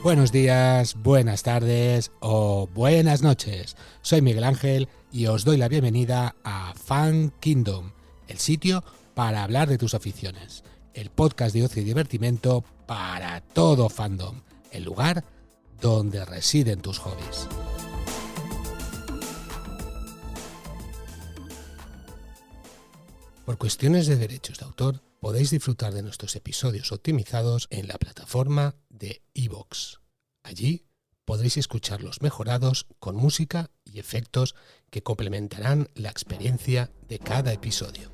Buenos días, buenas tardes o buenas noches. Soy Miguel Ángel y os doy la bienvenida a Fan Kingdom, el sitio para hablar de tus aficiones, el podcast de ocio y divertimento para todo fandom, el lugar donde residen tus hobbies. Por cuestiones de derechos de autor, podéis disfrutar de nuestros episodios optimizados en la plataforma de iVoox. Allí podréis escucharlos mejorados con música y efectos que complementarán la experiencia de cada episodio.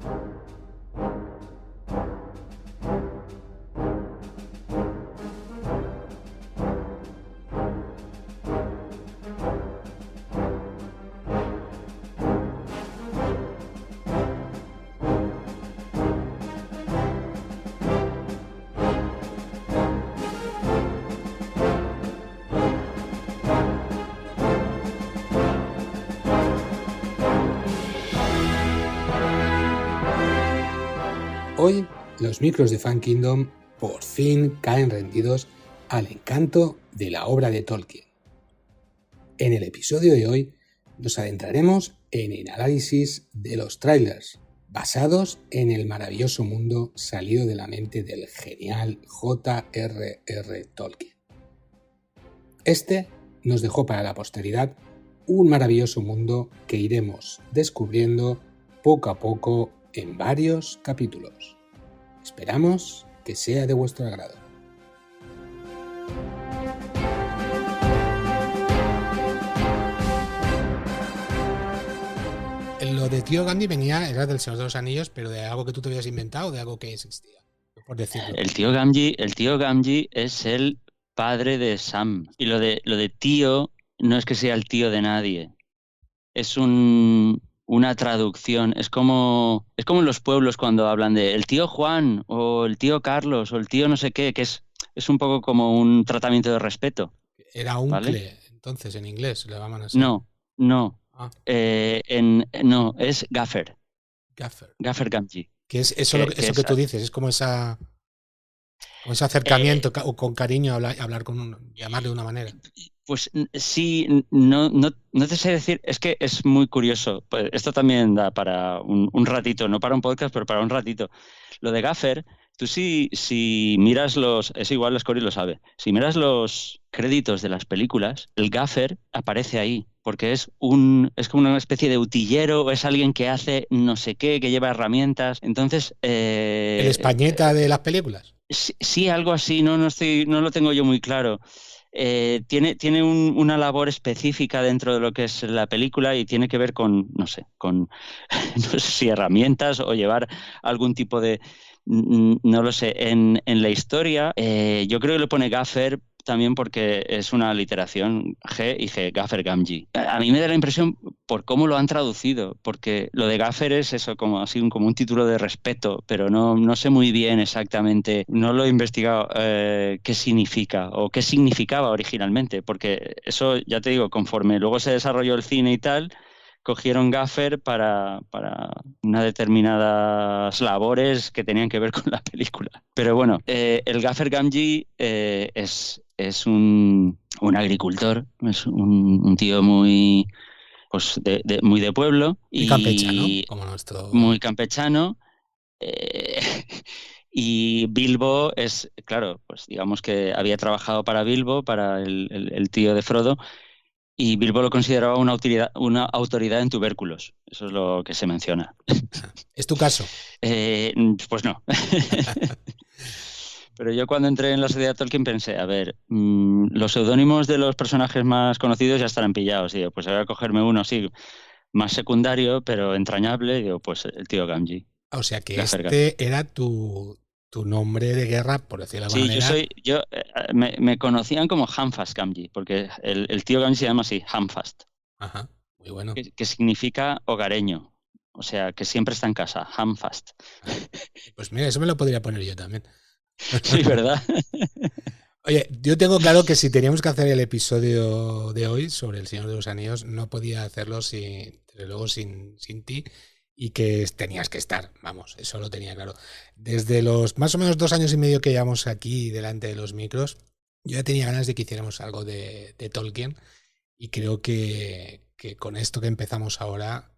Hoy, los micros de Fan Kingdom por fin caen rendidos al encanto de la obra de Tolkien. En el episodio de hoy nos adentraremos en el análisis de los trailers, basados en el maravilloso mundo salido de la mente del genial J.R.R. Tolkien. Este nos dejó para la posteridad un maravilloso mundo que iremos descubriendo poco a poco en varios capítulos. Esperamos que sea de vuestro agrado. Lo de Tío Gandhi era del Señor de los Anillos, pero de algo que tú te habías inventado o de algo que existía, por decirlo. El tío Gamgee es el padre de Sam. Y lo de tío no es que sea el tío de nadie. Es una traducción. Es como en los pueblos cuando hablan de el tío Juan o el tío Carlos o el tío no sé qué, que es un poco como un tratamiento de respeto. Era uncle, ¿vale? Entonces en inglés le llaman así. No. Ah. No, es Gaffer. Gaffer Gamgee. ¿Qué es eso que tú dices? Es como ese acercamiento o con cariño llamarle de una manera. Pues sí, no te sé decir, es que es muy curioso. Pues esto también da para un ratito, no para un podcast, pero para un ratito. Lo de Gaffer, tú si miras es igual, Scori lo sabe, si miras los créditos de las películas, el Gaffer aparece ahí, porque es como una especie de utillero, es alguien que hace no sé qué, que lleva herramientas. Entonces... ¿El Españeta de las películas? Sí, algo así, no lo tengo yo muy claro. Tiene una labor específica dentro de lo que es la película y tiene que ver con, no sé si herramientas o llevar algún tipo de, no lo sé, en la historia. Yo creo que le pone Gaffer también porque es una literación G y G, Gaffer Gamgee. A mí me da la impresión por cómo lo han traducido, porque lo de Gaffer es eso, como un título de respeto, pero no sé muy bien exactamente, no lo he investigado qué significa o qué significaba originalmente, porque eso, ya te digo, conforme luego se desarrolló el cine y tal, cogieron Gaffer para unas determinadas labores que tenían que ver con la película. Pero bueno, el Gaffer Gamgee es un agricultor, es un tío muy, pues muy de pueblo. Y campechano, como nuestro... Muy campechano. Y Bilbo es, claro, pues digamos que había trabajado para Bilbo, para el tío de Frodo, y Bilbo lo consideraba una autoridad en tubérculos. Eso es lo que se menciona. ¿Es tu caso? Pues no. Pero yo cuando entré en la sociedad Tolkien pensé, a ver, los seudónimos de los personajes más conocidos ya estarán pillados. Digo, pues voy a cogerme uno así, más secundario, pero entrañable. Digo, pues el tío Gamgee. O sea que era tu nombre de guerra, por decirlo de alguna manera. Me conocían como Hamfast Gamgee, porque el tío Gamgee se llama así, Hamfast. Ajá, muy bueno. Que significa hogareño. O sea, que siempre está en casa, Hamfast. Pues mira, eso me lo podría poner yo también. Sí, ¿verdad? Oye, yo tengo claro que si teníamos que hacer el episodio de hoy sobre El Señor de los Anillos, no podía hacerlo desde luego sin ti, y que tenías que estar, vamos, eso lo tenía claro. Desde los más o menos 2 años y medio que llevamos aquí delante de los micros, Yo ya tenía ganas de que hiciéramos algo de Tolkien y creo que con esto que empezamos ahora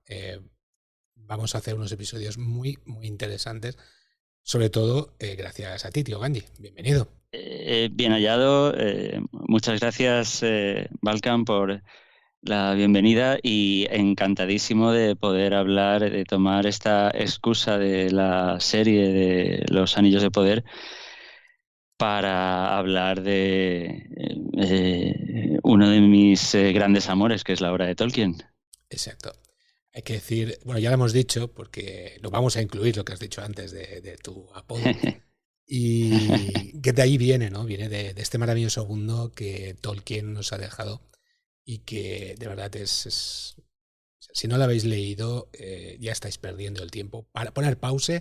vamos a hacer unos episodios muy, muy interesantes, sobre todo gracias a ti, tío Gandhi. Bienvenido. Bien hallado. Muchas gracias, Balkan, por la bienvenida y encantadísimo de poder hablar, de tomar esta excusa de la serie de Los Anillos de Poder para hablar de uno de mis grandes amores, que es la obra de Tolkien. Exacto. Hay que decir, bueno, ya lo hemos dicho, porque lo vamos a incluir, lo que has dicho antes de tu apodo. Y que de ahí viene, ¿no? Viene de este maravilloso mundo que Tolkien nos ha dejado y que de verdad si no lo habéis leído, ya estáis perdiendo el tiempo. Para poner pause,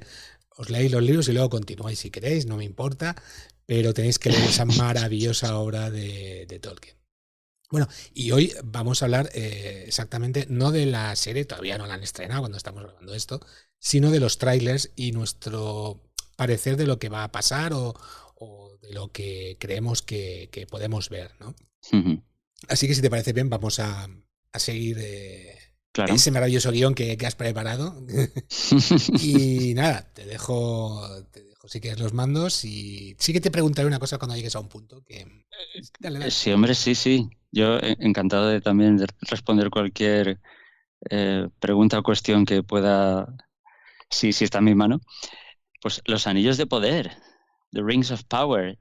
os leéis los libros y luego continuáis si queréis, no me importa, pero tenéis que leer esa maravillosa obra de Tolkien. Bueno, y hoy vamos a hablar exactamente, no de la serie, todavía no la han estrenado cuando estamos grabando esto, sino de los trailers y nuestro parecer de lo que va a pasar o de lo que creemos que podemos ver, ¿no? Uh-huh. Así que si te parece bien, vamos a seguir claro. ese maravilloso guión que has preparado. Y nada, te dejo si quieres los mandos y sí que te preguntaré una cosa cuando llegues a un punto que... Dale. Sí, hombre, sí. Yo encantado de también de responder cualquier pregunta o cuestión que pueda, si está en mi mano. Pues los anillos de poder, The Rings of Power.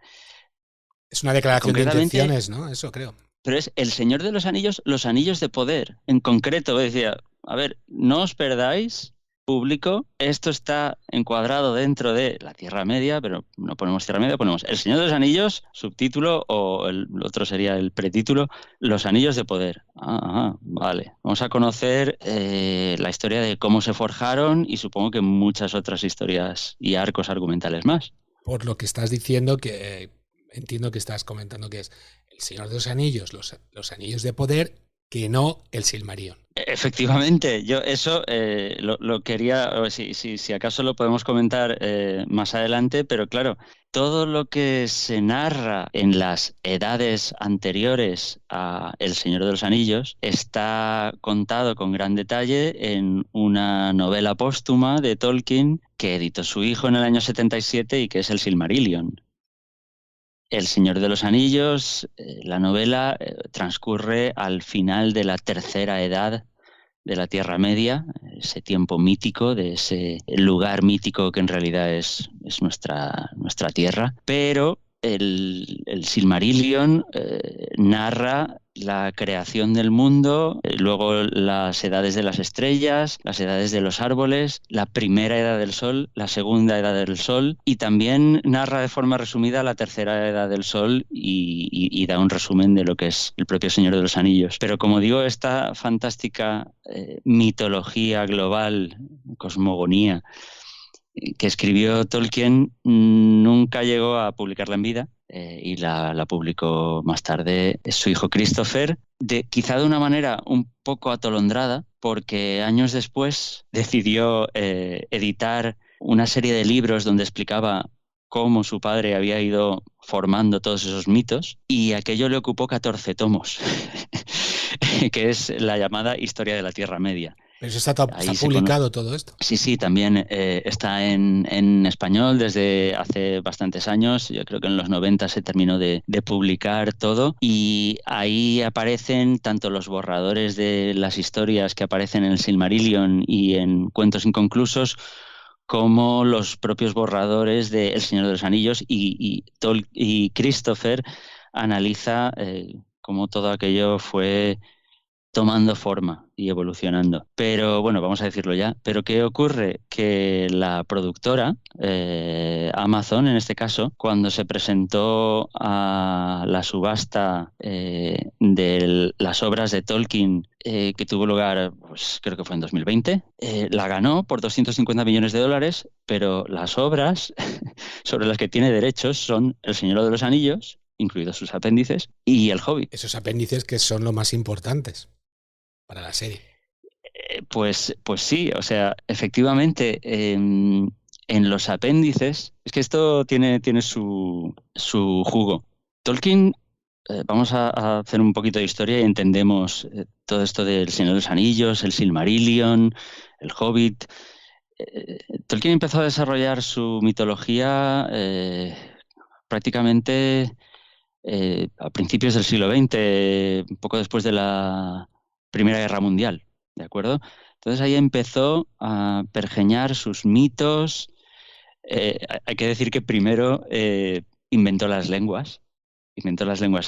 Es una declaración de intenciones, ¿no? Eso creo. Pero es el Señor de los anillos de poder. En concreto, decía, a ver, no os perdáis, público, esto está encuadrado dentro de la Tierra Media, pero no ponemos Tierra Media, ponemos El Señor de los Anillos, subtítulo, o el otro sería el pretítulo, Los Anillos de Poder. Vale. Vamos a conocer la historia de cómo se forjaron y supongo que muchas otras historias y arcos argumentales más. Por lo que estás diciendo, que entiendo que estás comentando que es El Señor de los Anillos, los Anillos de Poder, que no el Silmarillion. Efectivamente, yo eso lo quería, si acaso lo podemos comentar más adelante, pero claro, todo lo que se narra en las edades anteriores a El Señor de los Anillos está contado con gran detalle en una novela póstuma de Tolkien que editó su hijo en el año 77 y que es el Silmarillion. El Señor de los Anillos, la novela transcurre al final de la tercera edad de la Tierra Media, ese tiempo mítico, de ese lugar mítico que en realidad es nuestra Tierra, pero el Silmarillion narra la creación del mundo, luego las edades de las estrellas, las edades de los árboles, la primera edad del Sol, la segunda edad del Sol, y también narra de forma resumida la tercera edad del Sol y da un resumen de lo que es el propio Señor de los Anillos. Pero como digo, esta fantástica mitología global, cosmogonía, que escribió Tolkien, nunca llegó a publicarla en vida y la publicó más tarde su hijo Christopher, quizá de una manera un poco atolondrada, porque años después decidió editar una serie de libros donde explicaba cómo su padre había ido formando todos esos mitos, y aquello le ocupó 14 tomos, que es la llamada Historia de la Tierra Media. Pero eso está publicado todo esto. Sí, también está en español desde hace bastantes años. Yo creo que en los 90 se terminó de publicar todo y ahí aparecen tanto los borradores de las historias que aparecen en el Silmarillion y en Cuentos Inconclusos, como los propios borradores de El Señor de los Anillos, y Christopher analiza cómo todo aquello fue tomando forma y evolucionando. Pero bueno, vamos a decirlo ya. ¿Pero qué ocurre? Que la productora, Amazon en este caso, cuando se presentó a la subasta de las obras de Tolkien, que tuvo lugar, pues creo que fue en 2020, la ganó por $250 millones, pero las obras sobre las que tiene derechos son El Señor de los Anillos, incluidos sus apéndices, y El Hobbit. Esos apéndices que son lo más importantes para la serie. Pues sí, o sea, efectivamente, en los apéndices, es que esto tiene su jugo. Tolkien, vamos a hacer un poquito de historia y entendemos todo esto del Señor de los Anillos, el Silmarillion, el Hobbit. Tolkien empezó a desarrollar su mitología prácticamente a principios del siglo XX, un poco después de la Primera Guerra Mundial, ¿de acuerdo? Entonces ahí empezó a pergeñar sus mitos. Hay que decir que primero inventó las lenguas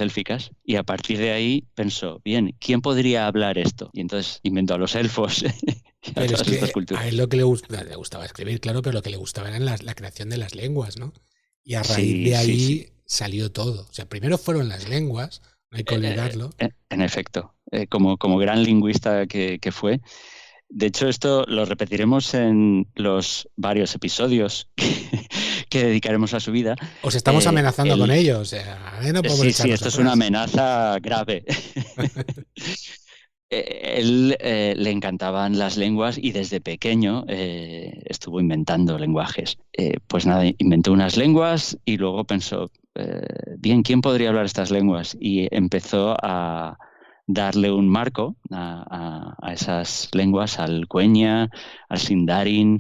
élficas y a partir de ahí pensó, bien, ¿quién podría hablar esto? Y entonces inventó a los elfos y a Pero es todas estas que culturas. a él lo que le gustaba escribir, claro, pero lo que le gustaba era la creación de las lenguas, ¿no? Y a raíz Sí, de sí, sí. ahí salió todo. O sea, primero fueron las lenguas, no hay que olvidarlo. En efecto, como gran lingüista que fue. De hecho, esto lo repetiremos en los varios episodios que dedicaremos a su vida. Os estamos amenazando con El, ello, o sea, no podemos sí, sí, echarnos esto es una atrás. amenaza grave. Él le encantaban las lenguas y desde pequeño estuvo inventando lenguajes. Pues nada, inventó unas lenguas y luego pensó, bien, ¿quién podría hablar estas lenguas? Y empezó a darle un marco a esas lenguas, al Quenya, al Sindarin,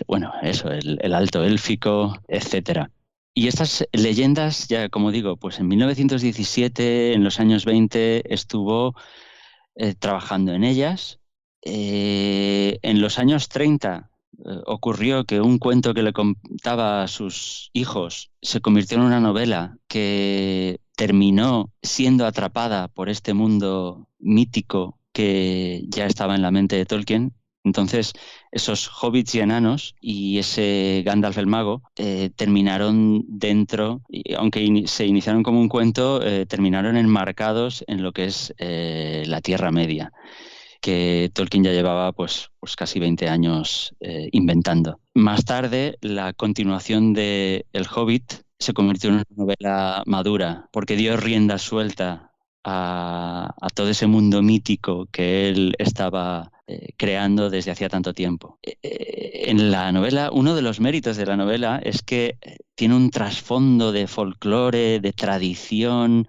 bueno, eso, el alto élfico, etcétera. Y estas leyendas, ya como digo, pues en 1917, en los años 20, estuvo trabajando en ellas. En los años 30 ocurrió que un cuento que le contaba a sus hijos se convirtió en una novela que terminó siendo atrapada por este mundo mítico que ya estaba en la mente de Tolkien. Entonces, esos hobbits y enanos y ese Gandalf el mago terminaron dentro, y aunque se iniciaron como un cuento, terminaron enmarcados en lo que es la Tierra Media, que Tolkien ya llevaba pues casi 20 años inventando. Más tarde, la continuación de El Hobbit se convirtió en una novela madura, porque dio rienda suelta a todo ese mundo mítico que él estaba creando desde hacía tanto tiempo. En la novela, uno de los méritos de la novela es que tiene un trasfondo de folclore, de tradición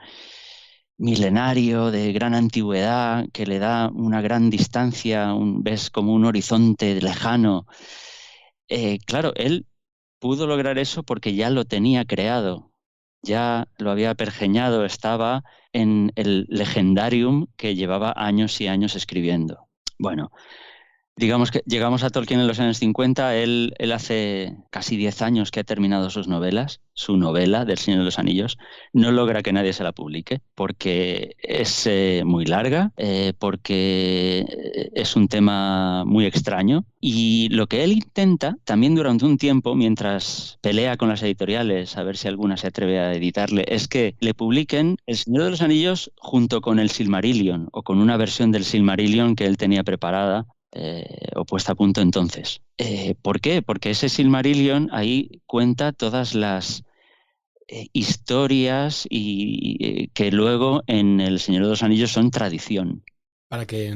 milenario, de gran antigüedad, que le da una gran distancia, ves como un horizonte lejano. Claro, él pudo lograr eso porque ya lo tenía creado, ya lo había pergeñado, estaba en el legendarium que llevaba años y años escribiendo. Bueno, digamos que llegamos a Tolkien en los años 50, él hace casi 10 años que ha terminado sus novelas, su novela del Señor de los Anillos, no logra que nadie se la publique porque es muy larga, porque es un tema muy extraño y lo que él intenta también durante un tiempo, mientras pelea con las editoriales a ver si alguna se atreve a editarle, es que le publiquen El Señor de los Anillos junto con el Silmarillion o con una versión del Silmarillion que él tenía preparada o puesta a punto entonces. ¿Por qué? Porque ese Silmarillion ahí cuenta todas las historias que luego en El Señor de los Anillos son tradición. Para que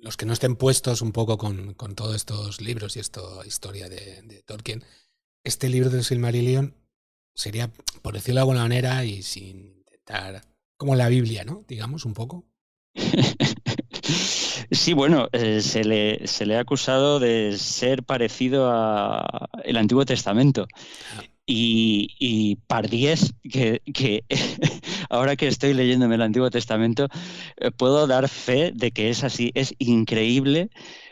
los que no estén puestos un poco con todos estos libros y esta historia de Tolkien, este libro del Silmarillion sería, por decirlo de alguna manera y sin intentar, como la Biblia, ¿no? Digamos, un poco. Sí, bueno, se le ha acusado de ser parecido a el Antiguo Testamento. Y Pardiez, que ahora que estoy leyéndome el Antiguo Testamento, puedo dar fe de que es así. Es increíble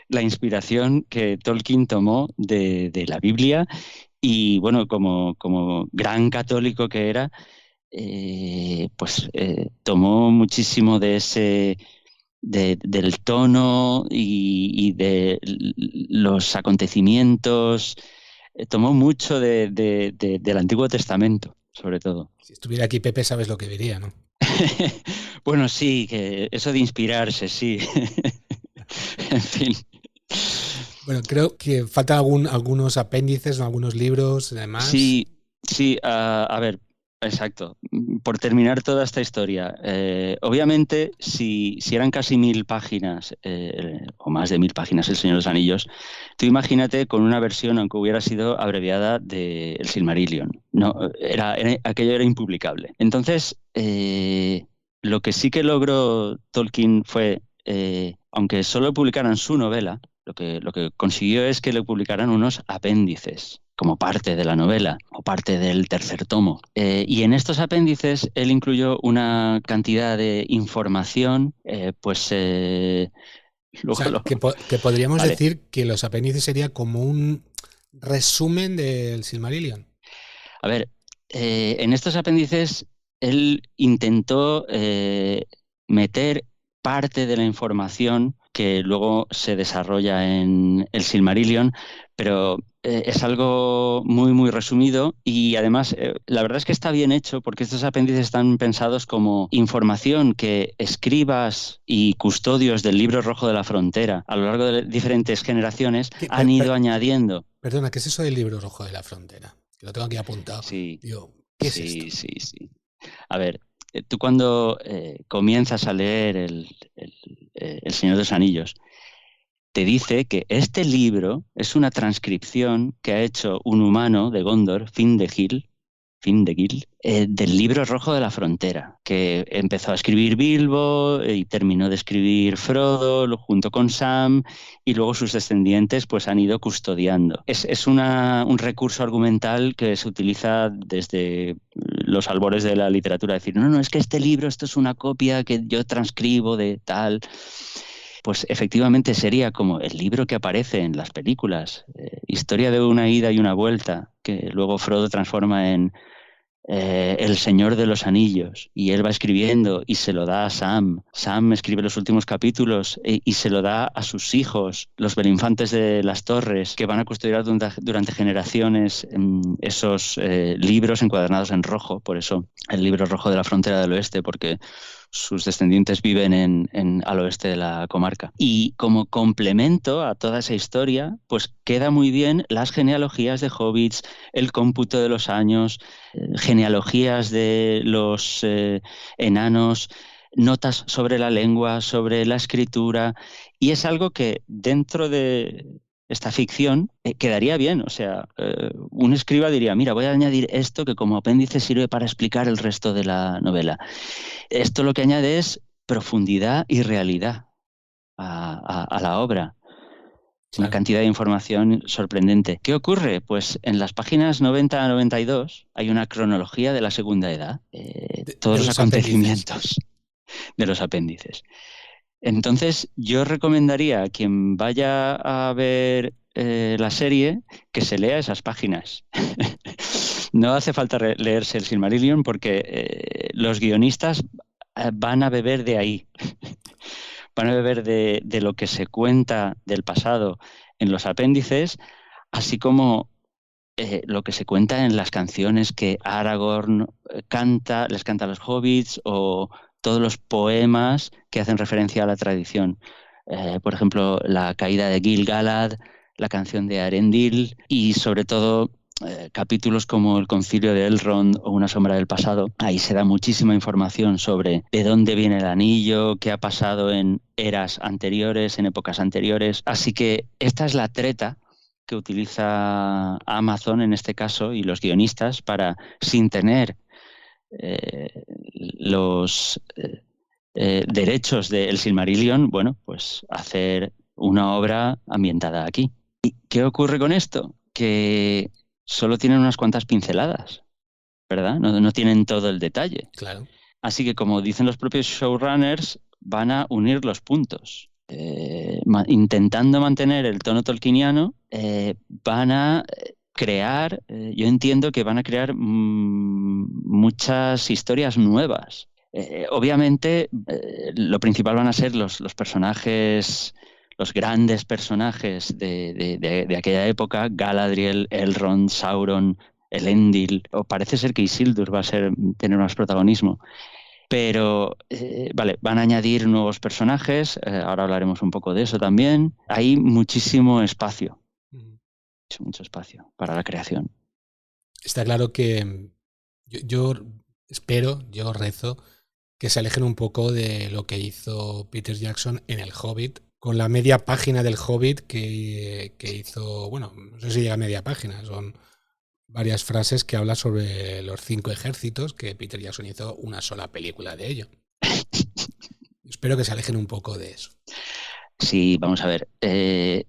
la inspiración que Tolkien tomó de la Biblia y, bueno, como gran católico que era, tomó muchísimo de del tono y de los acontecimientos. Tomó mucho del Antiguo Testamento, sobre todo. Si estuviera aquí Pepe, sabes lo que diría, ¿no? Bueno, sí, que eso de inspirarse, sí. En fin. Bueno, creo que faltan algunos apéndices, algunos libros, además. Sí, sí, a ver, Exacto. Por terminar toda esta historia, obviamente, si eran casi 1000 páginas, o más de 1000 páginas El Señor de los Anillos, tú imagínate con una versión, aunque hubiera sido abreviada, de El Silmarillion. No, aquello era impublicable. Entonces, lo que sí que logró Tolkien fue, aunque solo publicaran su novela, lo que consiguió es que le publicaran unos apéndices como parte de la novela o parte del tercer tomo. Y en estos apéndices él incluyó una cantidad de información, O sea, que podríamos Vale. decir que los apéndices sería como un resumen del Silmarillion. A ver, en estos apéndices él intentó meter parte de la información que luego se desarrolla en el Silmarillion, pero es algo muy, muy resumido y además la verdad es que está bien hecho porque estos apéndices están pensados como información que escribas y custodios del Libro Rojo de la Frontera a lo largo de diferentes generaciones han ido añadiendo. Perdona, ¿qué es eso del Libro Rojo de la Frontera? Que lo tengo aquí apuntado. Sí, Digo, ¿qué es sí, esto? sí. A ver, tú cuando comienzas a leer el Señor de los Anillos, te dice que este libro es una transcripción que ha hecho un humano de Gondor, Findegill, del Libro Rojo de la Frontera, que empezó a escribir Bilbo y terminó de escribir Frodo junto con Sam y luego sus descendientes pues han ido custodiando. Es un recurso argumental que se utiliza desde los albores de la literatura, decir, no, es que este libro, esto es una copia que yo transcribo de tal. Pues efectivamente sería como el libro que aparece en las películas, Historia de una ida y una vuelta, que luego Frodo transforma en El Señor de los Anillos, y él va escribiendo y se lo da a Sam. Sam escribe los últimos capítulos y se lo da a sus hijos, los Belinfantes de las Torres, que van a custodiar durante generaciones esos libros encuadernados en rojo, por eso el Libro Rojo de la Frontera del Oeste, porque sus descendientes viven al oeste de la comarca. Y como complemento a toda esa historia, pues queda muy bien las genealogías de hobbits, el cómputo de los años, genealogías de los enanos, notas sobre la lengua, sobre la escritura, y es algo que dentro de esta ficción quedaría bien. O sea, un escriba diría, mira, voy a añadir esto que como apéndice sirve para explicar el resto de la novela. Esto lo que añade es profundidad y realidad a la obra. Una cantidad de información sorprendente. ¿Qué ocurre? Pues en las páginas 90 a 92 hay una cronología de la Segunda Edad, todos los acontecimientos de los apéndices. Entonces, yo recomendaría a quien vaya a ver la serie que se lea esas páginas. No hace falta leerse el Silmarillion porque los guionistas van a beber de ahí. Van a beber de lo que se cuenta del pasado en los apéndices, así como lo que se cuenta en las canciones que Aragorn les canta a los hobbits, o todos los poemas que hacen referencia a la tradición. Por ejemplo, la caída de Gil-galad, la canción de Arendil y sobre todo capítulos como el Concilio de Elrond o Una sombra del pasado. Ahí se da muchísima información sobre de dónde viene el anillo, qué ha pasado en eras anteriores, en épocas anteriores. Así que esta es la treta que utiliza Amazon en este caso y los guionistas para, sin tener los derechos del Silmarillion, bueno, pues hacer una obra ambientada aquí. ¿Y qué ocurre con esto? Que solo tienen unas cuantas pinceladas, ¿verdad? No tienen todo el detalle. Claro. Así que, como dicen los propios showrunners, van a unir los puntos. Intentando mantener el tono tolkieniano, van a crear, yo entiendo que van a crear muchas historias nuevas. Obviamente, lo principal van a ser los personajes, los grandes personajes de aquella época: Galadriel, Elrond, Sauron, Elendil, o parece ser que Isildur va a tener más protagonismo. Pero, vale, van a añadir nuevos personajes, ahora hablaremos un poco de eso también. Hay muchísimo espacio, mucho espacio para la creación. Está claro que Yo espero, yo rezo que se alejen un poco de lo que hizo Peter Jackson en El Hobbit, con la media página del Hobbit que hizo, bueno, no sé si llega a media página, son varias frases que habla sobre los 5 ejércitos, que Peter Jackson hizo una sola película de ello. Espero que se alejen un poco de eso. Sí, vamos a ver.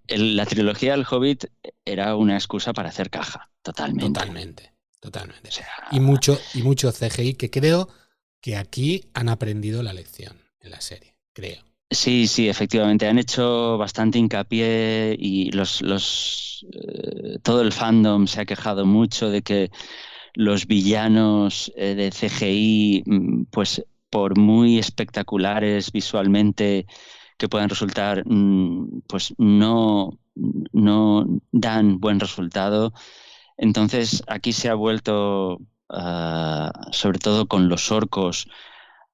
La trilogía del Hobbit era una excusa para hacer caja, totalmente. Totalmente. O sea, Y mucho CGI, que creo que aquí han aprendido la lección en la serie, creo. sí, efectivamente. Han hecho bastante hincapié y todo el fandom se ha quejado mucho de que los villanos de CGI, pues por muy espectaculares visualmente que puedan resultar, pues no dan buen resultado. Entonces aquí se ha vuelto, sobre todo con los orcos,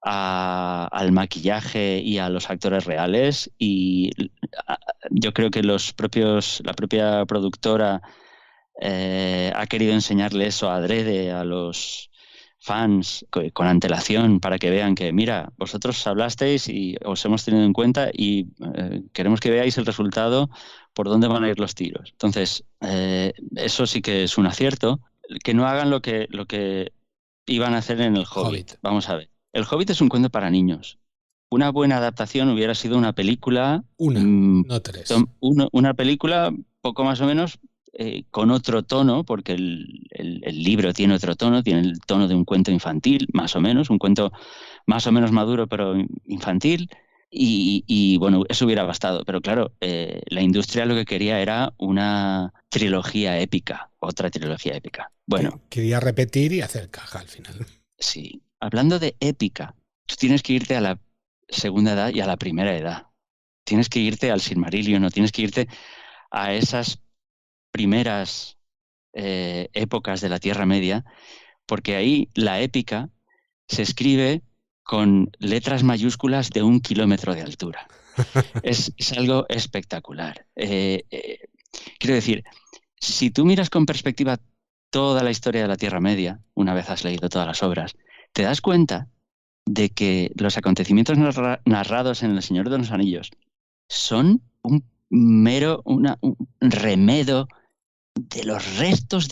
al maquillaje y a los actores reales, y yo creo que la propia productora ha querido enseñarle eso adrede a los fans con antelación para que vean que, mira, vosotros hablasteis y os hemos tenido en cuenta y queremos que veáis el resultado, por dónde van a ir los tiros. Entonces, eso sí que es un acierto. Que no hagan lo que iban a hacer en el Hobbit. Vamos a ver. El Hobbit es un cuento para niños. Una buena adaptación hubiera sido una película. No 3. Una película poco más o menos con otro tono, porque el libro tiene otro tono, tiene el tono de un cuento infantil, más o menos, un cuento más o menos maduro, pero infantil. Y bueno, eso hubiera bastado. Pero claro, la industria lo que quería era una trilogía épica, otra trilogía épica. Bueno. Quería repetir y hacer caja al final. Sí. Hablando de épica, tú tienes que irte a la segunda edad y a la primera edad. Tienes que irte al Silmarillion, no tienes que irte a esas primeras épocas de la Tierra Media, porque ahí la épica se escribe con letras mayúsculas de 1 kilómetro de altura. Es algo espectacular. Quiero decir, si tú miras con perspectiva toda la historia de la Tierra Media, una vez has leído todas las obras, te das cuenta de que los acontecimientos narrados en El Señor de los Anillos son un remedo de los restos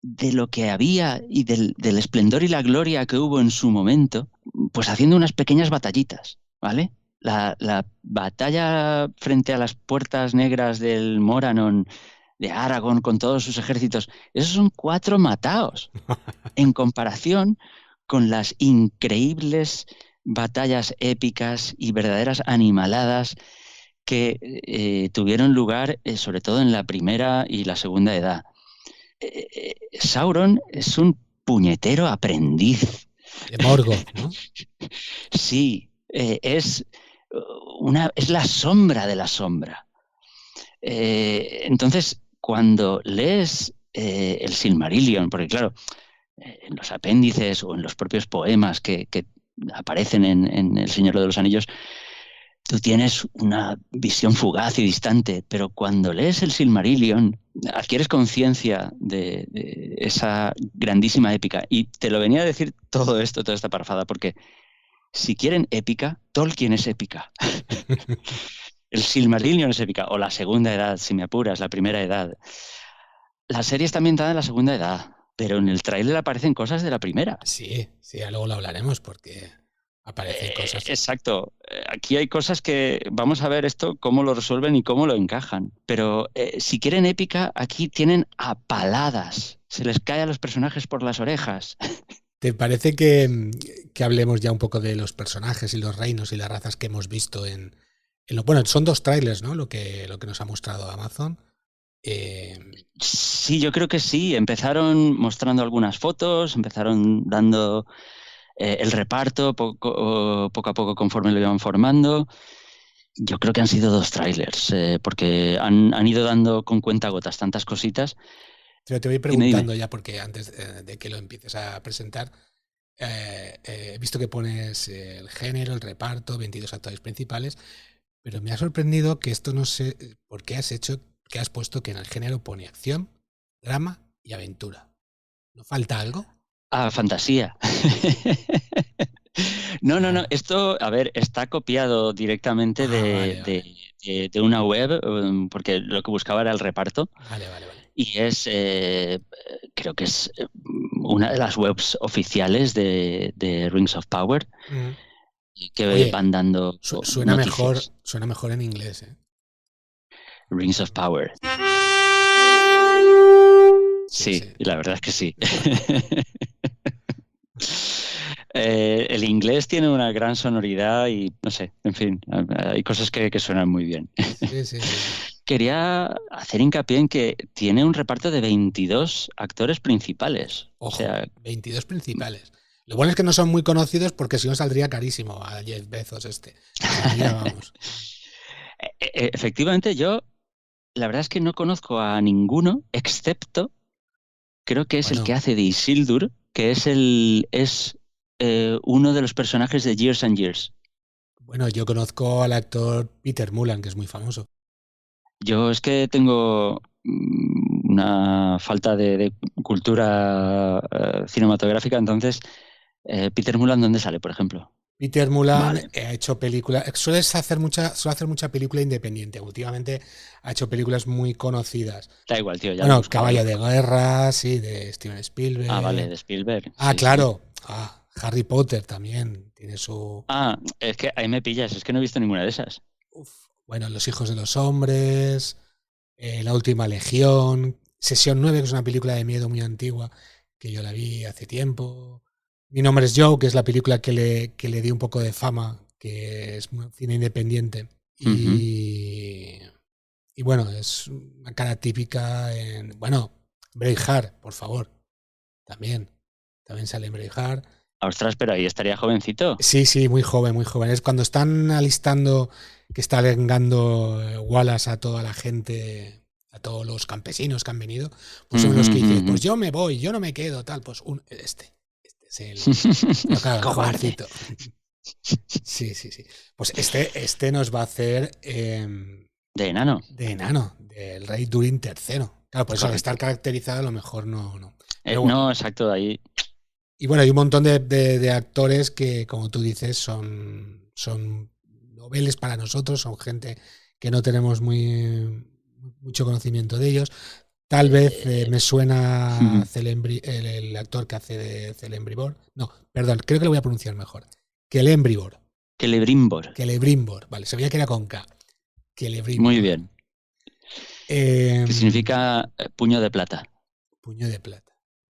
de lo que había y del esplendor y la gloria que hubo en su momento, pues haciendo unas pequeñas batallitas, ¿vale? La batalla frente a las puertas negras del Moranon, de Aragorn con todos sus ejércitos, esos son 4 mataos en comparación con las increíbles batallas épicas y verdaderas animaladas que tuvieron lugar sobre todo en la primera y la segunda edad. Sauron es un puñetero aprendiz. De Morgoth, ¿no? Sí, es la sombra de la sombra. Entonces, cuando lees el Silmarillion, porque claro, en los apéndices o en los propios poemas que aparecen en El Señor de los Anillos, tú tienes una visión fugaz y distante, pero cuando lees el Silmarillion adquieres conciencia de esa grandísima épica. Y te lo venía a decir todo esto, toda esta parrafada, porque si quieren épica, Tolkien es épica. El Silmarillion es épica, o la segunda edad, si me apuras, la primera edad. La serie está ambientada en la segunda edad, pero en el tráiler aparecen cosas de la primera. Sí, luego lo hablaremos porque aparecen cosas. Exacto. Aquí hay cosas que vamos a ver esto, cómo lo resuelven y cómo lo encajan. Pero si quieren épica, aquí tienen a paladas. Se les cae a los personajes por las orejas. ¿Te parece que hablemos ya un poco de los personajes y los reinos y las razas que hemos visto bueno, son 2 trailers, ¿no? Lo que nos ha mostrado Amazon. Sí, yo creo que sí. Empezaron mostrando algunas fotos, empezaron dando el reparto poco a poco conforme lo iban formando. Yo creo que han sido 2 trailers, porque han ido dando con cuentagotas tantas cositas. Te voy preguntando ya, porque antes de que lo empieces a presentar, he visto que pones el género, el reparto, 22 actores principales, pero me ha sorprendido que esto no sé por qué has puesto que en el género pone acción, drama y aventura. ¿No falta algo? fantasía. No, esto, a ver, está copiado directamente Vale, vale. de una web, porque lo que buscaba era el reparto, Vale. y creo que es una de las webs oficiales de Rings of Power, Mm. que Oye, van dando noticias. suena mejor en inglés, ¿eh? Rings of Power. Sí, sí. Sí, la verdad es que sí. El inglés tiene una gran sonoridad y no sé, en fin, hay cosas que suenan muy bien. Sí. Quería hacer hincapié en que tiene un reparto de 22 actores principales. O Ojo, sea, 22 principales. Lo bueno es que no son muy conocidos porque si no saldría carísimo a Jeff Bezos este. Saldría, vamos. efectivamente yo, la verdad es que no conozco a ninguno, excepto, creo que es el que Bueno, hace de Isildur, que es uno de los personajes de Years and Years. bueno, yo conozco al actor Peter Mullan, que es muy famoso. Yo es que tengo una falta de cultura cinematográfica, entonces, Peter Mullan, ¿dónde sale, por ejemplo? Peter Mullan Vale, ha hecho películas, suele hacer mucha película independiente. Últimamente ha hecho películas muy conocidas. da igual, tío, ya lo Bueno, busco, Caballo de Guerra, sí, de Steven Vale, Spielberg. de Spielberg, Ah, sí, sí. claro. Harry Potter también tiene su... Es que ahí me pillas, es que no he visto ninguna de esas. Uf, bueno, Los hijos de los hombres, La última legión, Sesión 9, que es una película de miedo muy antigua, que yo la vi hace tiempo. Mi nombre es Joe, que es la película que le dio un poco de fama, que es cine independiente. Ujú. Y bueno, es una cara típica en... Bueno, Braveheart, por favor, también. También sale en Braveheart. Ostras, pero ahí estaría jovencito. Sí, muy joven, muy joven. Es cuando están alistando, que está alengando Wallace a toda la gente, a todos los campesinos que han venido, pues son Ujú, los que ujú, dice, ujú. pues yo me voy, yo no me quedo, tal, pues este es el, pero claro, el Cobarde. jovencito. Sí. Pues este nos va a hacer De enano, de enano, del rey Durin III. Claro, por eso al estar correcto. caracterizado a lo mejor no. Pero bueno, No, exacto, ahí. y bueno, hay un montón de actores que, como tú dices, son noveles para nosotros, son gente que no tenemos mucho conocimiento de ellos. Tal vez eh, me suena ujú. el actor que hace de Celebrimbor. No, perdón, creo que lo voy a pronunciar mejor. Celebrimbor. Celebrimbor. Celebrimbor. Vale, sabía que era con K. Muy Celebrimbor. bien. Eh, Que significa puño de plata. puño de plata.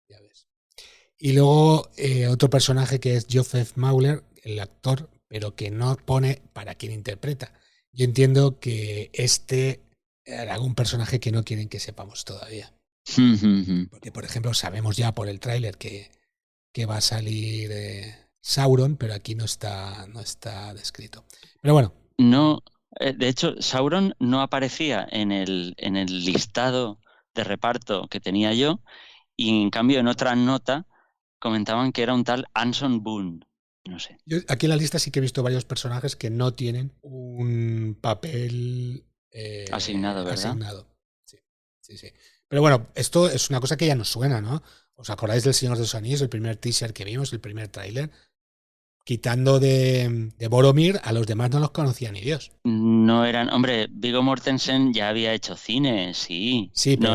Ya ves. Y luego otro personaje que es Joseph Mauler, el actor, pero que no pone para quién interpreta. Yo entiendo que este era un personaje que no quieren que sepamos todavía. Porque, por ejemplo, sabemos ya por el tráiler que va a salir Sauron, pero aquí no está descrito. Pero bueno. No, de hecho, Sauron no aparecía en el listado de reparto que tenía yo, y en cambio en otra nota comentaban que era un tal Anson Boone. No sé. Yo aquí en la lista sí que he visto varios personajes que no tienen un papel Asignado, ¿verdad? asignado. Sí. Pero bueno, esto es una cosa que ya nos suena, ¿no? ¿Os acordáis del Señor de los Anillos, el primer teaser que vimos, el primer tráiler? Quitando de Boromir, a los demás no los conocía ni Dios. No eran, hombre, Viggo Mortensen ya había hecho cine, sí. Sí, pero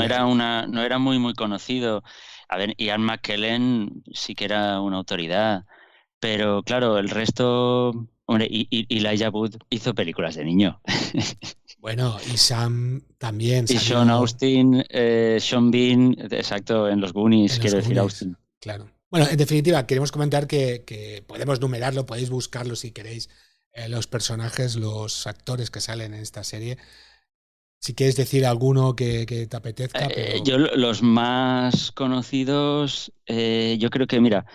No era muy, muy conocido. A ver, Ian McKellen sí que era una autoridad. Pero claro, el resto, hombre, y Elijah Wood hizo películas de niño. bueno, y Sam también Y Sean salió Austin, Sean Bean, exacto, en los Goonies, en los quiero decir Goonies, Austin. claro. Bueno, en definitiva, queremos comentar que podemos numerarlo, podéis buscarlo si queréis, los personajes, los actores que salen en esta serie. Si quieres decir alguno que te apetezca, pero... Los más conocidos, yo creo que, mira,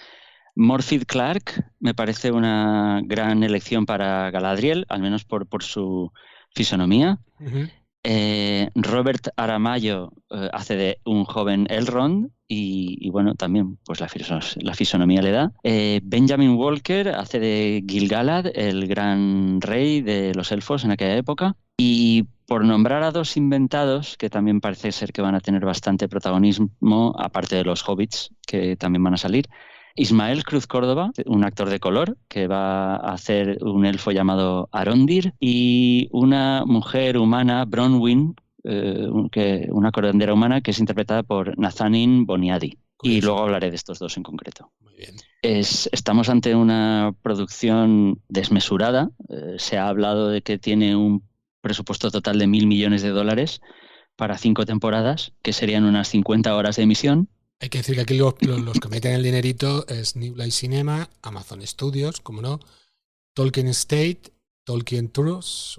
Morfydd Clark me parece una gran elección para Galadriel, al menos por su fisonomía. Uh-huh. Robert Aramayo hace de un joven Elrond y bueno, también pues la fisonomía le da. Benjamin Walker hace de Gil-galad, el gran rey de los elfos en aquella época. Y por nombrar a dos inventados, que también parece ser que van a tener bastante protagonismo, aparte de los hobbits, que también van a salir, Ismael Cruz Córdoba, un actor de color que va a hacer un elfo llamado Arondir, y una mujer humana, Bronwyn, una curandera humana que es interpretada por Nazanin Boniadi. Y luego hablaré de estos dos en concreto. Muy bien. Estamos ante una producción desmesurada. Se ha hablado de que tiene un presupuesto total de $1.000 millones para 5 temporadas, que serían unas 50 horas de emisión. Hay que decir que aquí los que meten el dinerito es New Line Cinema, Amazon Studios, como no, Tolkien Estate, Tolkien Trust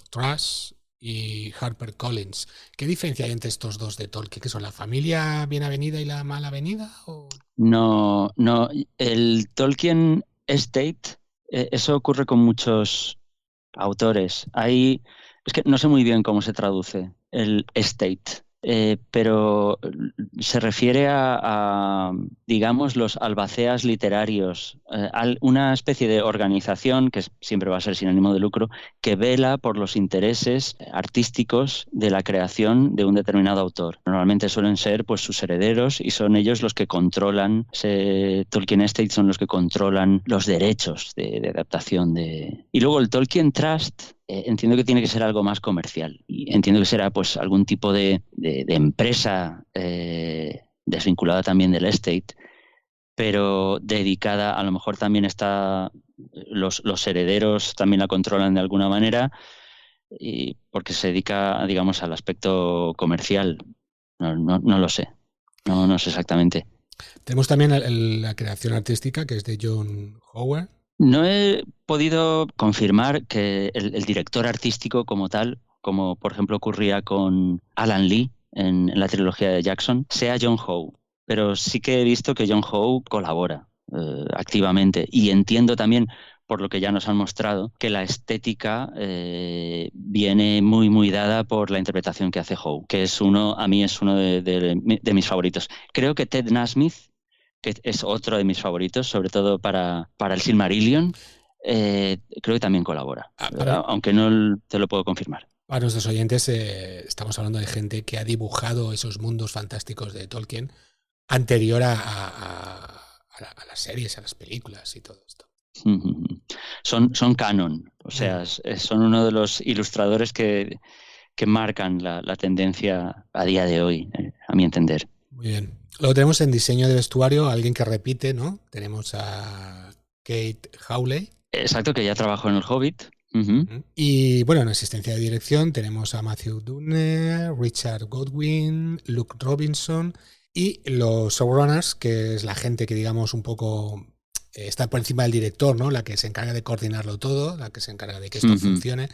y HarperCollins. ¿Qué diferencia hay entre estos dos de Tolkien? ¿Qué son, la familia bien avenida y la mal avenida? ¿O? No, el Tolkien Estate, eso ocurre con muchos autores. Es que no sé muy bien cómo se traduce el estate, pero se refiere digamos, los albaceas literarios, una especie de organización que siempre va a ser sin ánimo de lucro, que vela por los intereses artísticos de la creación de un determinado autor. Normalmente suelen ser pues sus herederos y son ellos los que controlan, Tolkien Estate son los que controlan los derechos de adaptación Y luego el Tolkien Trust, entiendo que tiene que ser algo más comercial y entiendo que será pues algún tipo de empresa desvinculada también del estate, pero dedicada, a lo mejor también los herederos también la controlan de alguna manera, y porque se dedica, digamos, al aspecto comercial. No lo sé, no sé exactamente. Tenemos también la creación artística, que es de John Howard. No he podido confirmar que el director artístico como tal, como por ejemplo ocurría con Alan Lee en la trilogía de Jackson, sea John Howe. Pero sí que he visto que John Howe colabora activamente. Y entiendo también, por lo que ya nos han mostrado, que la estética viene muy, muy dada por la interpretación que hace Howe, que a mí es uno de mis favoritos. Creo que Ted Nasmith, que es otro de mis favoritos, sobre todo para el Silmarillion, creo que también colabora, aunque no te lo puedo confirmar. Para nuestros oyentes, estamos hablando de gente que ha dibujado esos mundos fantásticos de Tolkien anterior a las series, a las películas y todo esto. Son canon, o sea, son uno de los ilustradores que marcan la tendencia a día de hoy, a mi entender. Muy bien. Luego tenemos en diseño de vestuario a alguien que repite, ¿no? Tenemos a Kate Hawley. Exacto, que ya trabajó en El Hobbit. Y bueno, en asistencia de dirección tenemos a Matthew Dunner, Richard Godwin, Luke Robinson y los showrunners, que es la gente que digamos un poco está por encima del director, ¿no? La que se encarga de coordinarlo todo, la que se encarga de que esto funcione,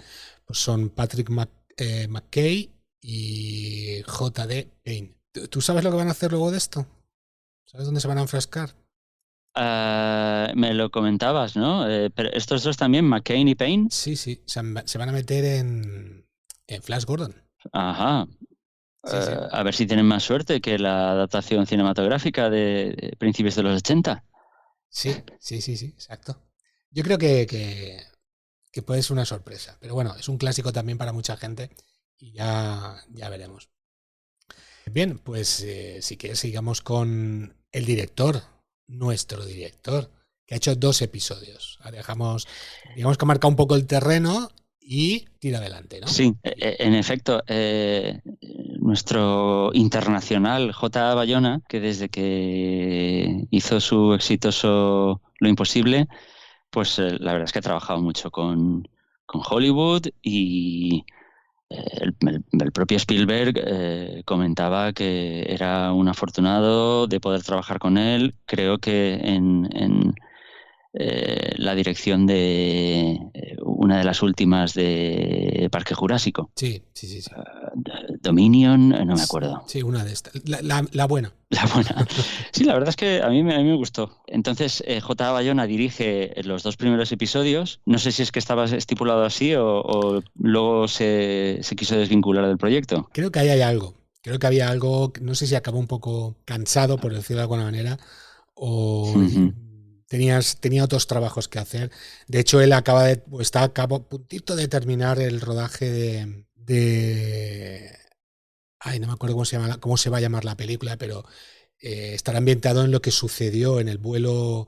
pues son Patrick McKay y J.D. Payne. ¿Tú sabes lo que van a hacer luego de esto? ¿Sabes dónde se van a enfrascar? Me lo comentabas, ¿no? Pero estos dos también, McCain y Payne. Sí, se van a meter en Flash Gordon. Ajá. Sí. A ver si tienen más suerte que la adaptación cinematográfica de principios de los 80. Sí, exacto. Yo creo que puede ser una sorpresa. Pero bueno, es un clásico también para mucha gente y ya veremos. Bien, pues si quieres sigamos con el director, nuestro director, que ha hecho 2 episodios. Dejamos, digamos que ha marcado un poco el terreno y tira adelante, ¿no? Sí, en efecto, nuestro internacional J.A. Bayona, que desde que hizo su exitoso Lo Imposible, pues la verdad es que ha trabajado mucho con Hollywood y el propio Spielberg comentaba que era un afortunado de poder trabajar con él. Creo que en la dirección de una de las últimas de Parque Jurásico. Sí. Dominion, no me acuerdo. Sí, una de estas. La buena. La buena. Sí, la verdad es que a mí me gustó. Entonces, J.A. Bayona dirige los 2 primeros episodios. No sé si es que estaba estipulado así o luego se quiso desvincular del proyecto. Creo que ahí hay algo. Creo que había algo, no sé si acabó un poco cansado, por decirlo de alguna manera, o tenía otros trabajos que hacer. De hecho, él está a puntito de terminar el rodaje de no me acuerdo cómo se va a llamar la película, pero estará ambientado en lo que sucedió en el vuelo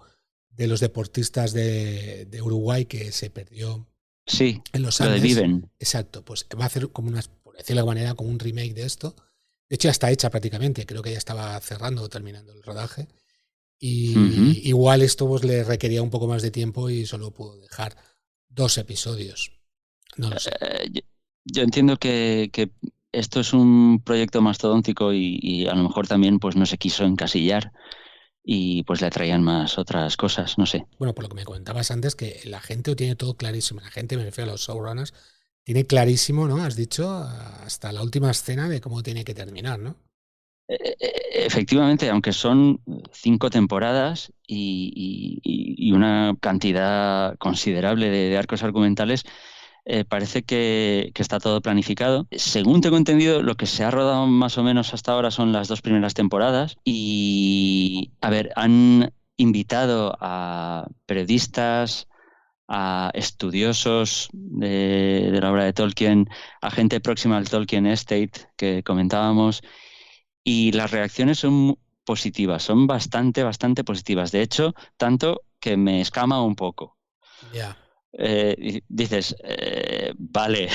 de los deportistas de Uruguay que se perdió Sí, en los lo de Andes. Viven. Exacto, pues va a hacer como por decirlo de alguna manera, como un remake de esto. De hecho, ya está hecha prácticamente. Creo que ya estaba cerrando o terminando el rodaje. Y igual esto pues, le requería un poco más de tiempo y solo pudo dejar 2 episodios. No lo sé. Yo entiendo que esto es un proyecto mastodóntico y a lo mejor también pues no se quiso encasillar y pues le atraían más otras cosas, no sé. Bueno, por lo que me comentabas antes, que la gente lo tiene todo clarísimo. La gente, me refiero a los showrunners, tiene clarísimo, ¿no? Has dicho, hasta la última escena de cómo tiene que terminar, ¿no? Efectivamente, aunque son 5 temporadas y una cantidad considerable de arcos argumentales, parece que está todo planificado. Según tengo entendido, lo que se ha rodado más o menos hasta ahora son las 2 primeras temporadas y, a ver, han invitado a periodistas, a estudiosos de la obra de Tolkien, a gente próxima al Tolkien Estate que comentábamos, y las reacciones son positivas, son bastante positivas. De hecho, tanto que me escama un poco. Ya. Dices, vale,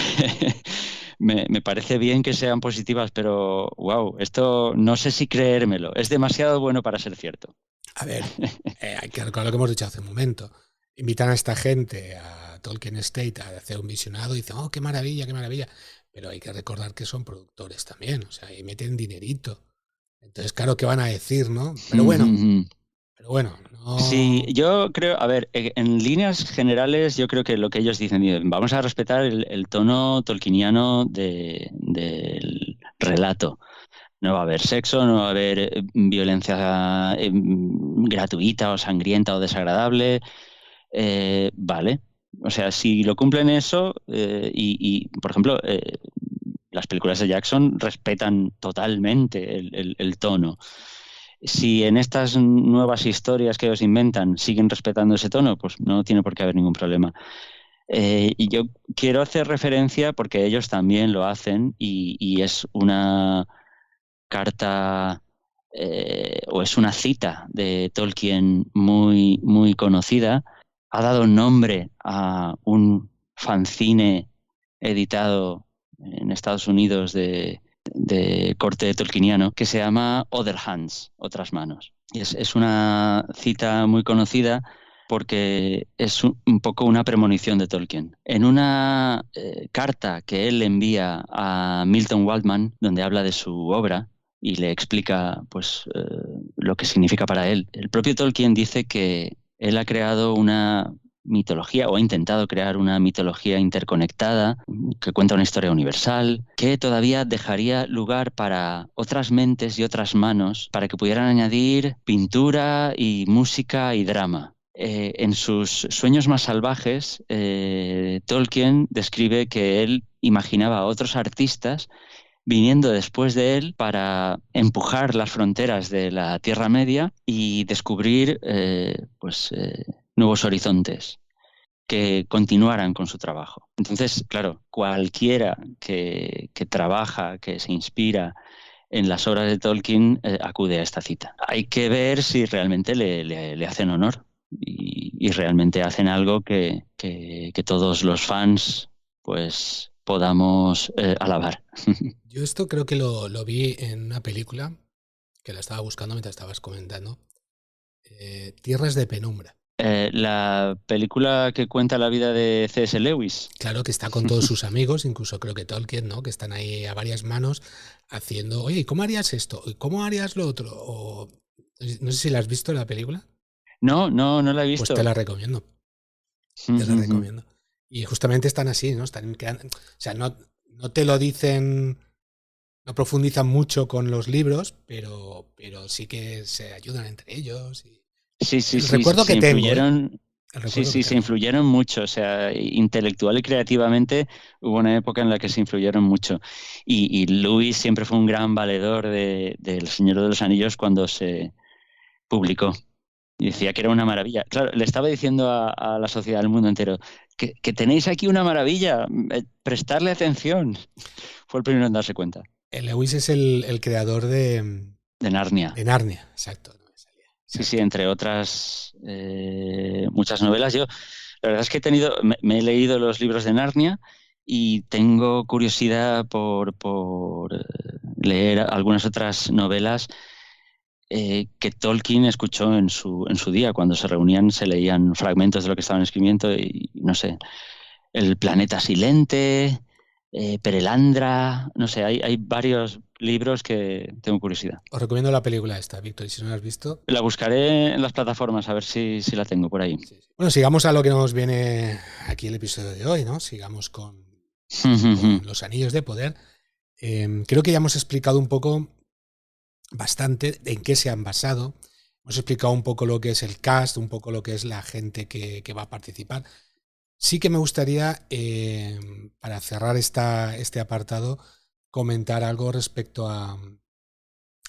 me parece bien que sean positivas, pero wow, esto no sé si creérmelo. Es demasiado bueno para ser cierto. A ver, hay que recordar lo que hemos dicho hace un momento. Invitan a esta gente a Tolkien Estate a hacer un visionado y dicen, oh, qué maravilla, qué maravilla. Pero hay que recordar que son productores también, o sea, y meten dinerito. Entonces, claro, ¿qué van a decir, no? Pero bueno, no... Sí, yo creo, a ver, en líneas generales yo creo que lo que ellos dicen, vamos a respetar el tono tolkieniano del relato. No va a haber sexo, no va a haber violencia gratuita o sangrienta o desagradable. Vale. O sea, si lo cumplen eso por ejemplo, las películas de Jackson respetan totalmente el tono. Si en estas nuevas historias que ellos inventan siguen respetando ese tono, pues no tiene por qué haber ningún problema. Y yo quiero hacer referencia, porque ellos también lo hacen, y es una carta o es una cita de Tolkien muy conocida. Ha dado nombre a un fanzine editado en Estados Unidos de corte tolkieniano que se llama Other Hands, otras manos. Y es una cita muy conocida porque es un poco una premonición de Tolkien. En una carta que él envía a Milton Waldman, donde habla de su obra y le explica pues, lo que significa para él, el propio Tolkien dice que él ha creado una mitología o ha intentado crear una mitología interconectada que cuenta una historia universal, que todavía dejaría lugar para otras mentes y otras manos para que pudieran añadir pintura y música y drama. En sus sueños más salvajes, Tolkien describe que él imaginaba a otros artistas viniendo después de él para empujar las fronteras de la Tierra Media y descubrir nuevos horizontes que continuaran con su trabajo. Entonces, claro, cualquiera que trabaja, que se inspira en las obras de Tolkien, acude a esta cita. Hay que ver si realmente le hacen honor y realmente hacen algo que todos los fans pues podamos alabar. Yo esto creo que lo vi en una película que la estaba buscando mientras estabas comentando. Tierras de penumbra. La película que cuenta la vida de C.S. Lewis. Claro, que está con todos sus amigos, incluso creo que Tolkien, ¿no? Que están ahí a varias manos haciendo, oye, ¿cómo harías esto? ¿Cómo harías lo otro? O, no sé si la has visto la película. No la he visto. Pues te la recomiendo. Te la recomiendo. Y justamente están así, ¿no? Están creando, o sea, no te lo dicen, no profundizan mucho con los libros, pero sí que se ayudan entre ellos. Sí. Recuerdo que tengo. Se influyeron mucho, o sea, intelectual y creativamente hubo una época en la que se influyeron mucho. Y Lewis siempre fue un gran valedor de El Señor de los Anillos cuando se publicó. Y decía que era una maravilla. Claro, le estaba diciendo a la sociedad, al mundo entero, que tenéis aquí una maravilla, prestarle atención. Fue el primero en darse cuenta. Lewis es el creador de Narnia. De Narnia, exacto. Sí, entre otras muchas novelas. Yo, la verdad es que me he leído los libros de Narnia y tengo curiosidad por leer algunas otras novelas que Tolkien escuchó en su día. Cuando se reunían se leían fragmentos de lo que estaban escribiendo y no sé, El planeta silente, Perelandra, no sé, hay varios libros que tengo curiosidad. Os recomiendo la película esta, Víctor, y si no la has visto... La buscaré en las plataformas a ver si la tengo por ahí. Sí, sí. Bueno, sigamos a lo que nos viene aquí el episodio de hoy, ¿no? Sigamos con los anillos de poder. Creo que ya hemos explicado un poco bastante en qué se han basado. Hemos explicado un poco lo que es el cast, un poco lo que es la gente que va a participar. Sí que me gustaría, para cerrar este apartado, comentar algo respecto a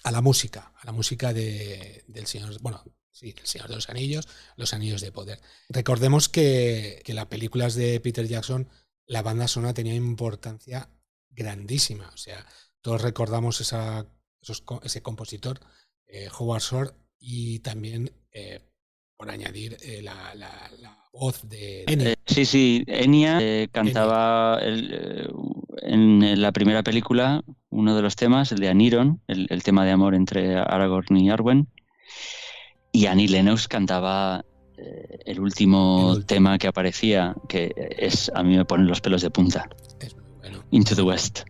la música del Señor, bueno, sí, El Señor de los Anillos de Poder. Recordemos que las películas de Peter Jackson, la banda sonora tenía importancia grandísima. O sea, todos recordamos ese compositor, Howard Shore, y también, por añadir, la voz de Enya. Sí, Enya cantaba en la primera película uno de los temas, el de Aniron, el tema de amor entre Aragorn y Arwen, y Annie Lennox cantaba el último tema que aparecía, que a mí me ponen los pelos de punta. Es muy bueno. Into the West.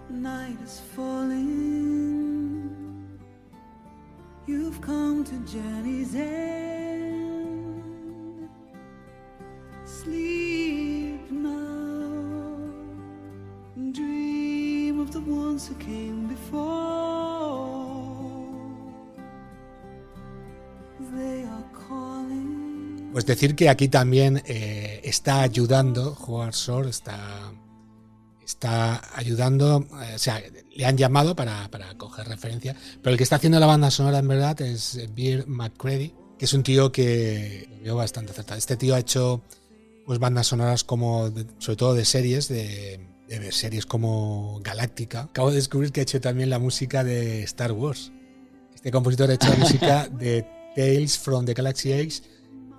Night is falling. You've come to journey's end. Sleep now. Dream of the ones who came before. They are calling. Pues decir que aquí también está ayudando, Howard Shore está ayudando, o sea, le han llamado para coger referencia, pero el que está haciendo la banda sonora en verdad es Bear McCready, que es un tío que lo veo bastante acertado. Este tío ha hecho pues bandas sonoras sobre todo de series, de series como Galáctica. Acabo de descubrir que ha hecho también la música de Star Wars. Este compositor ha hecho la música de Tales from the Galaxy Edge,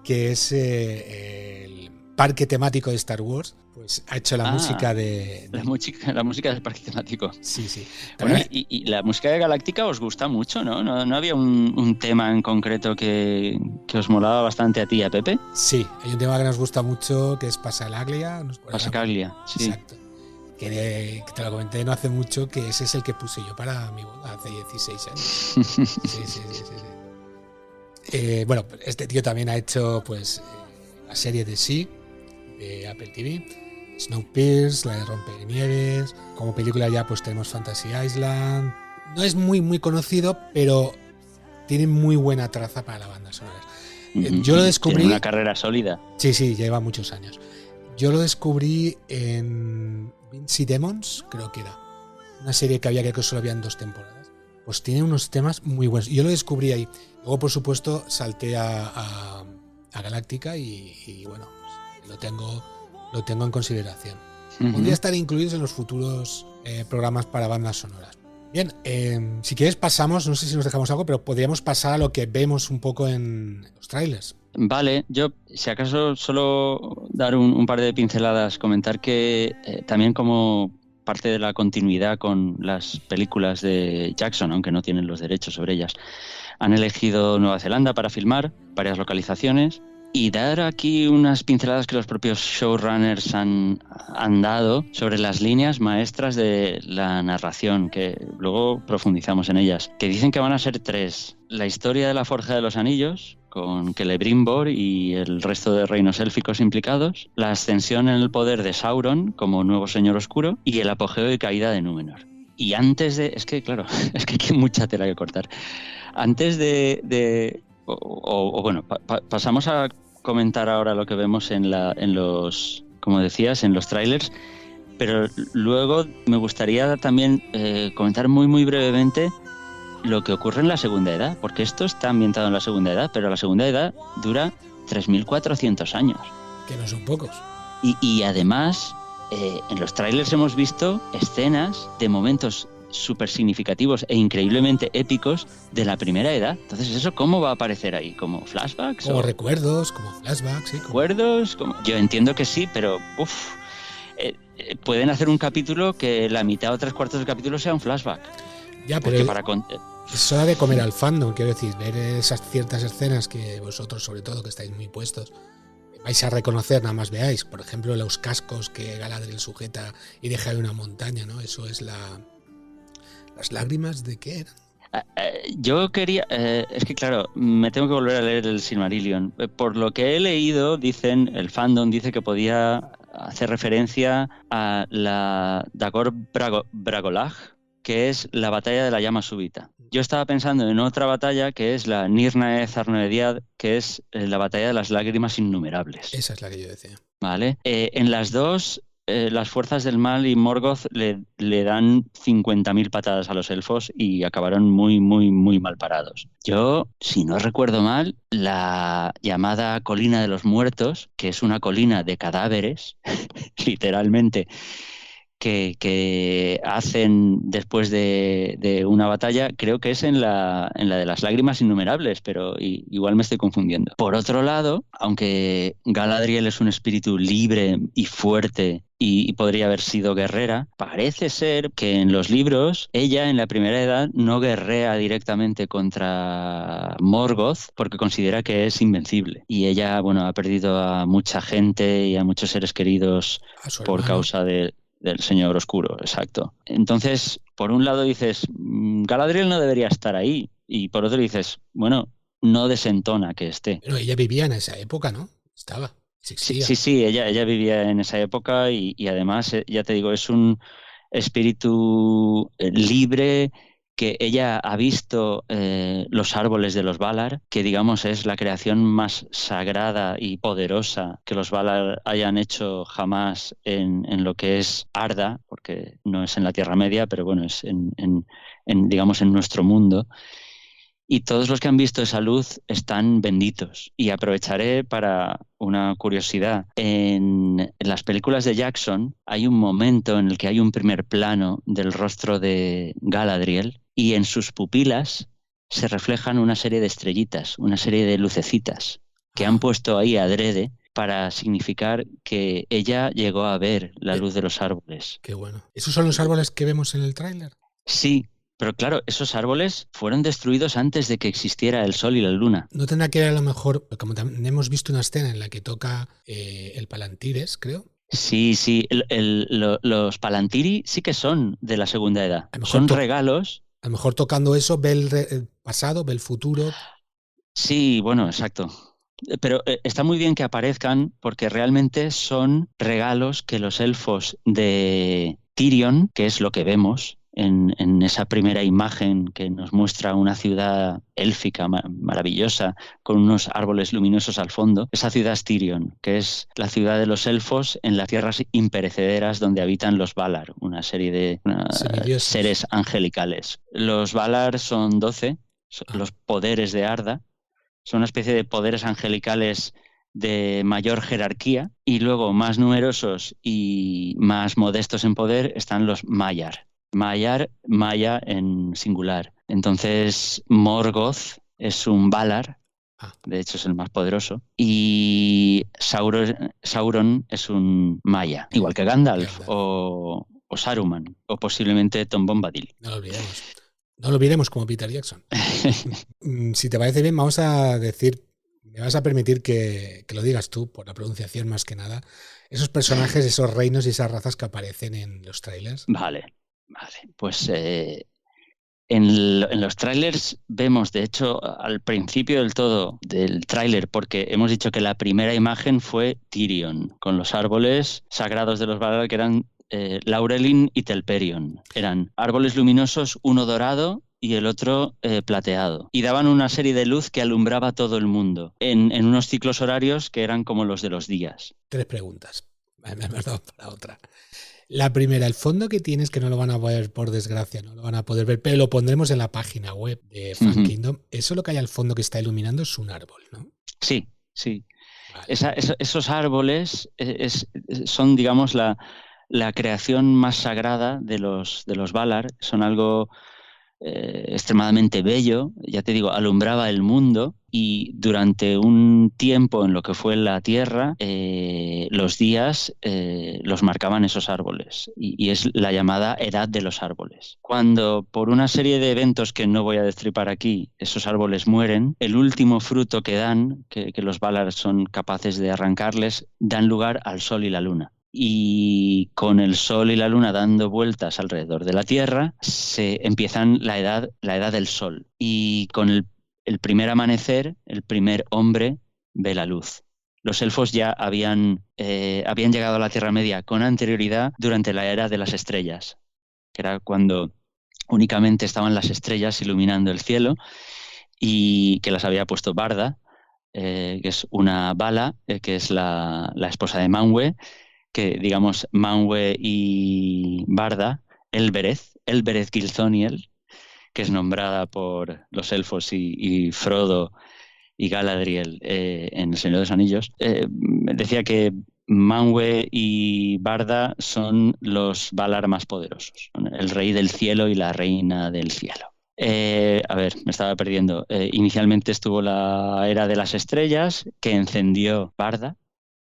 que es el parque temático de Star Wars. Pues ha hecho la música de... La música del parque temático. Sí, sí. Bueno, y la música de Galáctica os gusta mucho, ¿no? ¿No había un tema en concreto que os molaba bastante a ti y a Pepe? Sí, hay un tema que nos gusta mucho, que es Passacaglia. Passacaglia, sí. Exacto. Que te lo comenté no hace mucho, que ese es el que puse yo para mi boda hace 16 años. Sí. Bueno, este tío también ha hecho pues la serie de Sí, de Apple TV, Snowpiercer, la de Rompenieves. Como película ya pues tenemos Fantasy Island. No es muy conocido, pero tiene muy buena traza para la banda sonora. Yo lo descubrí... Tiene una carrera sólida. Sí, lleva muchos años. Yo lo descubrí en Vinci Demons, creo que era una serie que había, que solo habían 2 temporadas. Pues tiene unos temas muy buenos. Yo lo descubrí ahí. Luego, por supuesto, salté a Galáctica y bueno, pues lo tengo en consideración. Podría estar incluidos en los futuros programas para bandas sonoras. Bien, si quieres pasamos, no sé si nos dejamos algo, pero podríamos pasar a lo que vemos un poco en los trailers. Vale, yo si acaso solo dar un par de pinceladas, comentar que también como parte de la continuidad con las películas de Jackson, aunque no tienen los derechos sobre ellas, han elegido Nueva Zelanda para filmar varias localizaciones y dar aquí unas pinceladas que los propios showrunners han dado sobre las líneas maestras de la narración, que luego profundizamos en ellas, que dicen que van a ser 3. La historia de la Forja de los Anillos, con Celebrimbor y el resto de reinos élficos implicados, la ascensión en el poder de Sauron como nuevo señor oscuro y el apogeo y caída de Númenor. Y antes de... Es que hay mucha tela que cortar. Antes pasamos a comentar ahora lo que vemos en los, como decías, en los trailers, pero luego me gustaría también comentar muy brevemente lo que ocurre en la Segunda Edad, porque esto está ambientado en la Segunda Edad, pero la Segunda Edad dura 3.400 años. Que no son pocos. Y además, en los trailers hemos visto escenas de momentos súper significativos e increíblemente épicos de la primera edad. Entonces, ¿eso cómo va a aparecer ahí? ¿Como flashbacks? Como recuerdos, como flashbacks, sí. ¿Recuerdos? Yo entiendo que sí, pero pueden hacer un capítulo que la mitad o 3/4 del capítulo sea un flashback. Ya, pero eso da de comer al fandom, quiero decir, ver esas ciertas escenas que vosotros, sobre todo, que estáis muy puestos, vais a reconocer, nada más veáis. Por ejemplo, los cascos que Galadriel sujeta y deja de una montaña, ¿no? Eso es ¿Las lágrimas de qué eran? Yo quería... es que claro, me tengo que volver a leer el Silmarillion. Por lo que he leído, el fandom dice que podía hacer referencia a la Dagor Bragollach, que es la batalla de la llama súbita. Yo estaba pensando en otra batalla que es la Nirnaeth Arnoediad, que es la batalla de las lágrimas innumerables. Esa es la que yo decía. ¿Vale? En las dos, las fuerzas del mal y Morgoth le dan 50.000 patadas a los elfos y acabaron muy, muy, muy mal parados. Yo, si no recuerdo mal, la llamada Colina de los Muertos, que es una colina de cadáveres, literalmente, que hacen después de una batalla, creo que es en la de las lágrimas innumerables, pero igual me estoy confundiendo. Por otro lado, aunque Galadriel es un espíritu libre y fuerte y podría haber sido guerrera, parece ser que en los libros ella en la primera edad no guerrea directamente contra Morgoth porque considera que es invencible. Y ella, ha perdido a mucha gente y a muchos seres queridos por causa del Señor Oscuro, exacto. Entonces, por un lado dices, Galadriel no debería estar ahí, y por otro dices, no desentona que esté. Pero ella vivía en esa época, ¿no? Estaba. Sí, ella vivía en esa época y además, ya te digo, es un espíritu libre, que ella ha visto los árboles de los Valar, que digamos es la creación más sagrada y poderosa que los Valar hayan hecho jamás en lo que es Arda, porque no es en la Tierra Media, pero es digamos en nuestro mundo. Y todos los que han visto esa luz están benditos. Y aprovecharé para una curiosidad. En las películas de Jackson hay un momento en el que hay un primer plano del rostro de Galadriel y en sus pupilas se reflejan una serie de estrellitas, una serie de lucecitas que han puesto ahí adrede para significar que ella llegó a ver la luz de los árboles. Qué bueno. ¿Esos son los árboles que vemos en el tráiler? Sí. Pero claro, esos árboles fueron destruidos antes de que existiera el sol y la luna. No tendrá que ver a lo mejor, como también hemos visto una escena en la que toca el Palantires, creo. Sí, los Palantiri sí que son de la segunda edad. Son regalos. A lo mejor tocando eso ve el pasado, ve el futuro. Sí, exacto. Pero está muy bien que aparezcan porque realmente son regalos que los elfos de Tirion, que es lo que vemos en esa primera imagen que nos muestra una ciudad élfica maravillosa con unos árboles luminosos al fondo. Esa ciudad es Tirion, que es la ciudad de los elfos en las tierras imperecederas donde habitan los Valar, una serie de seres angelicales. Los Valar son 12, los poderes de Arda, son una especie de poderes angelicales de mayor jerarquía, y luego más numerosos y más modestos en poder están los Maiar. Maya en singular. Entonces Morgoth es un Valar, de hecho es el más poderoso, y Sauron es un Maya, igual que Gandalf o Saruman, o posiblemente Tom Bombadil. No lo olvidemos como Peter Jackson. Si te parece bien, vamos a decir, me vas a permitir que lo digas tú, por la pronunciación más que nada, esos personajes, esos reinos y esas razas que aparecen en los trailers. Vale, pues en los trailers vemos, de hecho, al principio del todo del tráiler, porque hemos dicho que la primera imagen fue Tirion, con los árboles sagrados de los Valar, que eran Laurelin y Telperion. Eran árboles luminosos, uno dorado y el otro plateado. Y daban una serie de luz que alumbraba todo el mundo, en unos ciclos horarios que eran como los de los días. 3 preguntas. Me has dado para otra. La primera, el fondo que tienes, que no lo van a poder, por desgracia, no lo van a poder ver, pero lo pondremos en la página web de Fan Kingdom. Eso lo que hay al fondo que está iluminando es un árbol, ¿no? Sí. Esos árboles son, digamos, la creación más sagrada de los Valar. Son algo extremadamente bello, ya te digo, alumbraba el mundo, y durante un tiempo en lo que fue la Tierra, los días los marcaban esos árboles, y es la llamada Edad de los Árboles. Cuando, por una serie de eventos que no voy a destripar aquí, esos árboles mueren, el último fruto que dan, que los Valar son capaces de arrancarles, dan lugar al Sol y la Luna. Y con el Sol y la Luna dando vueltas alrededor de la Tierra, se empiezan la edad del Sol. Y con el primer amanecer, el primer hombre ve la luz. Los elfos ya habían llegado a la Tierra Media con anterioridad durante la era de las estrellas, que era cuando únicamente estaban las estrellas iluminando el cielo, y que las había puesto Barda, que es una Vala, que es la esposa de Manwë, que, digamos, Manwë y Barda, Elbereth Gilthoniel, que es nombrada por los elfos y Frodo y Galadriel en El Señor de los Anillos, decía que Manwë y Barda son los Valar más poderosos, el rey del cielo y la reina del cielo. A ver, me estaba perdiendo. Inicialmente estuvo la era de las estrellas, que encendió Barda.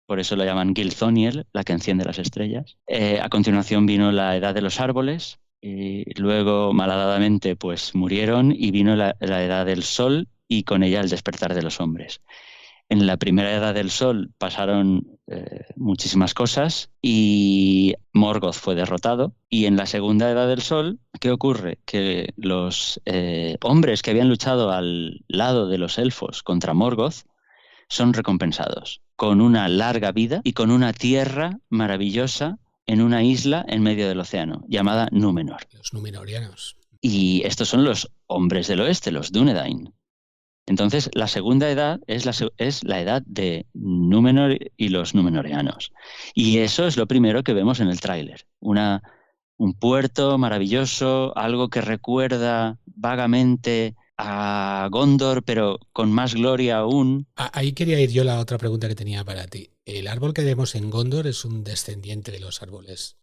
Por eso lo llaman Gilthoniel, la que enciende las estrellas. A continuación vino la edad de los árboles, y luego, malhadadamente, pues murieron, y vino la edad del sol, y con ella el despertar de los hombres. En la primera edad del sol pasaron muchísimas cosas, y Morgoth fue derrotado. Y en la segunda edad del sol, ¿qué ocurre? Que los hombres que habían luchado al lado de los elfos contra Morgoth son recompensados con una larga vida y con una tierra maravillosa en una isla en medio del océano, llamada Númenor. Los Númenóreanos. Y estos son los hombres del oeste, los Dúnedain. Entonces, la segunda edad es la edad de Númenor y los Númenóreanos. Y eso es lo primero que vemos en el tráiler. Un puerto maravilloso, algo que recuerda vagamente a Gondor, pero con más gloria aún. Ahí quería ir yo, la otra pregunta que tenía para ti. ¿El árbol que vemos en Gondor es un descendiente de los árboles?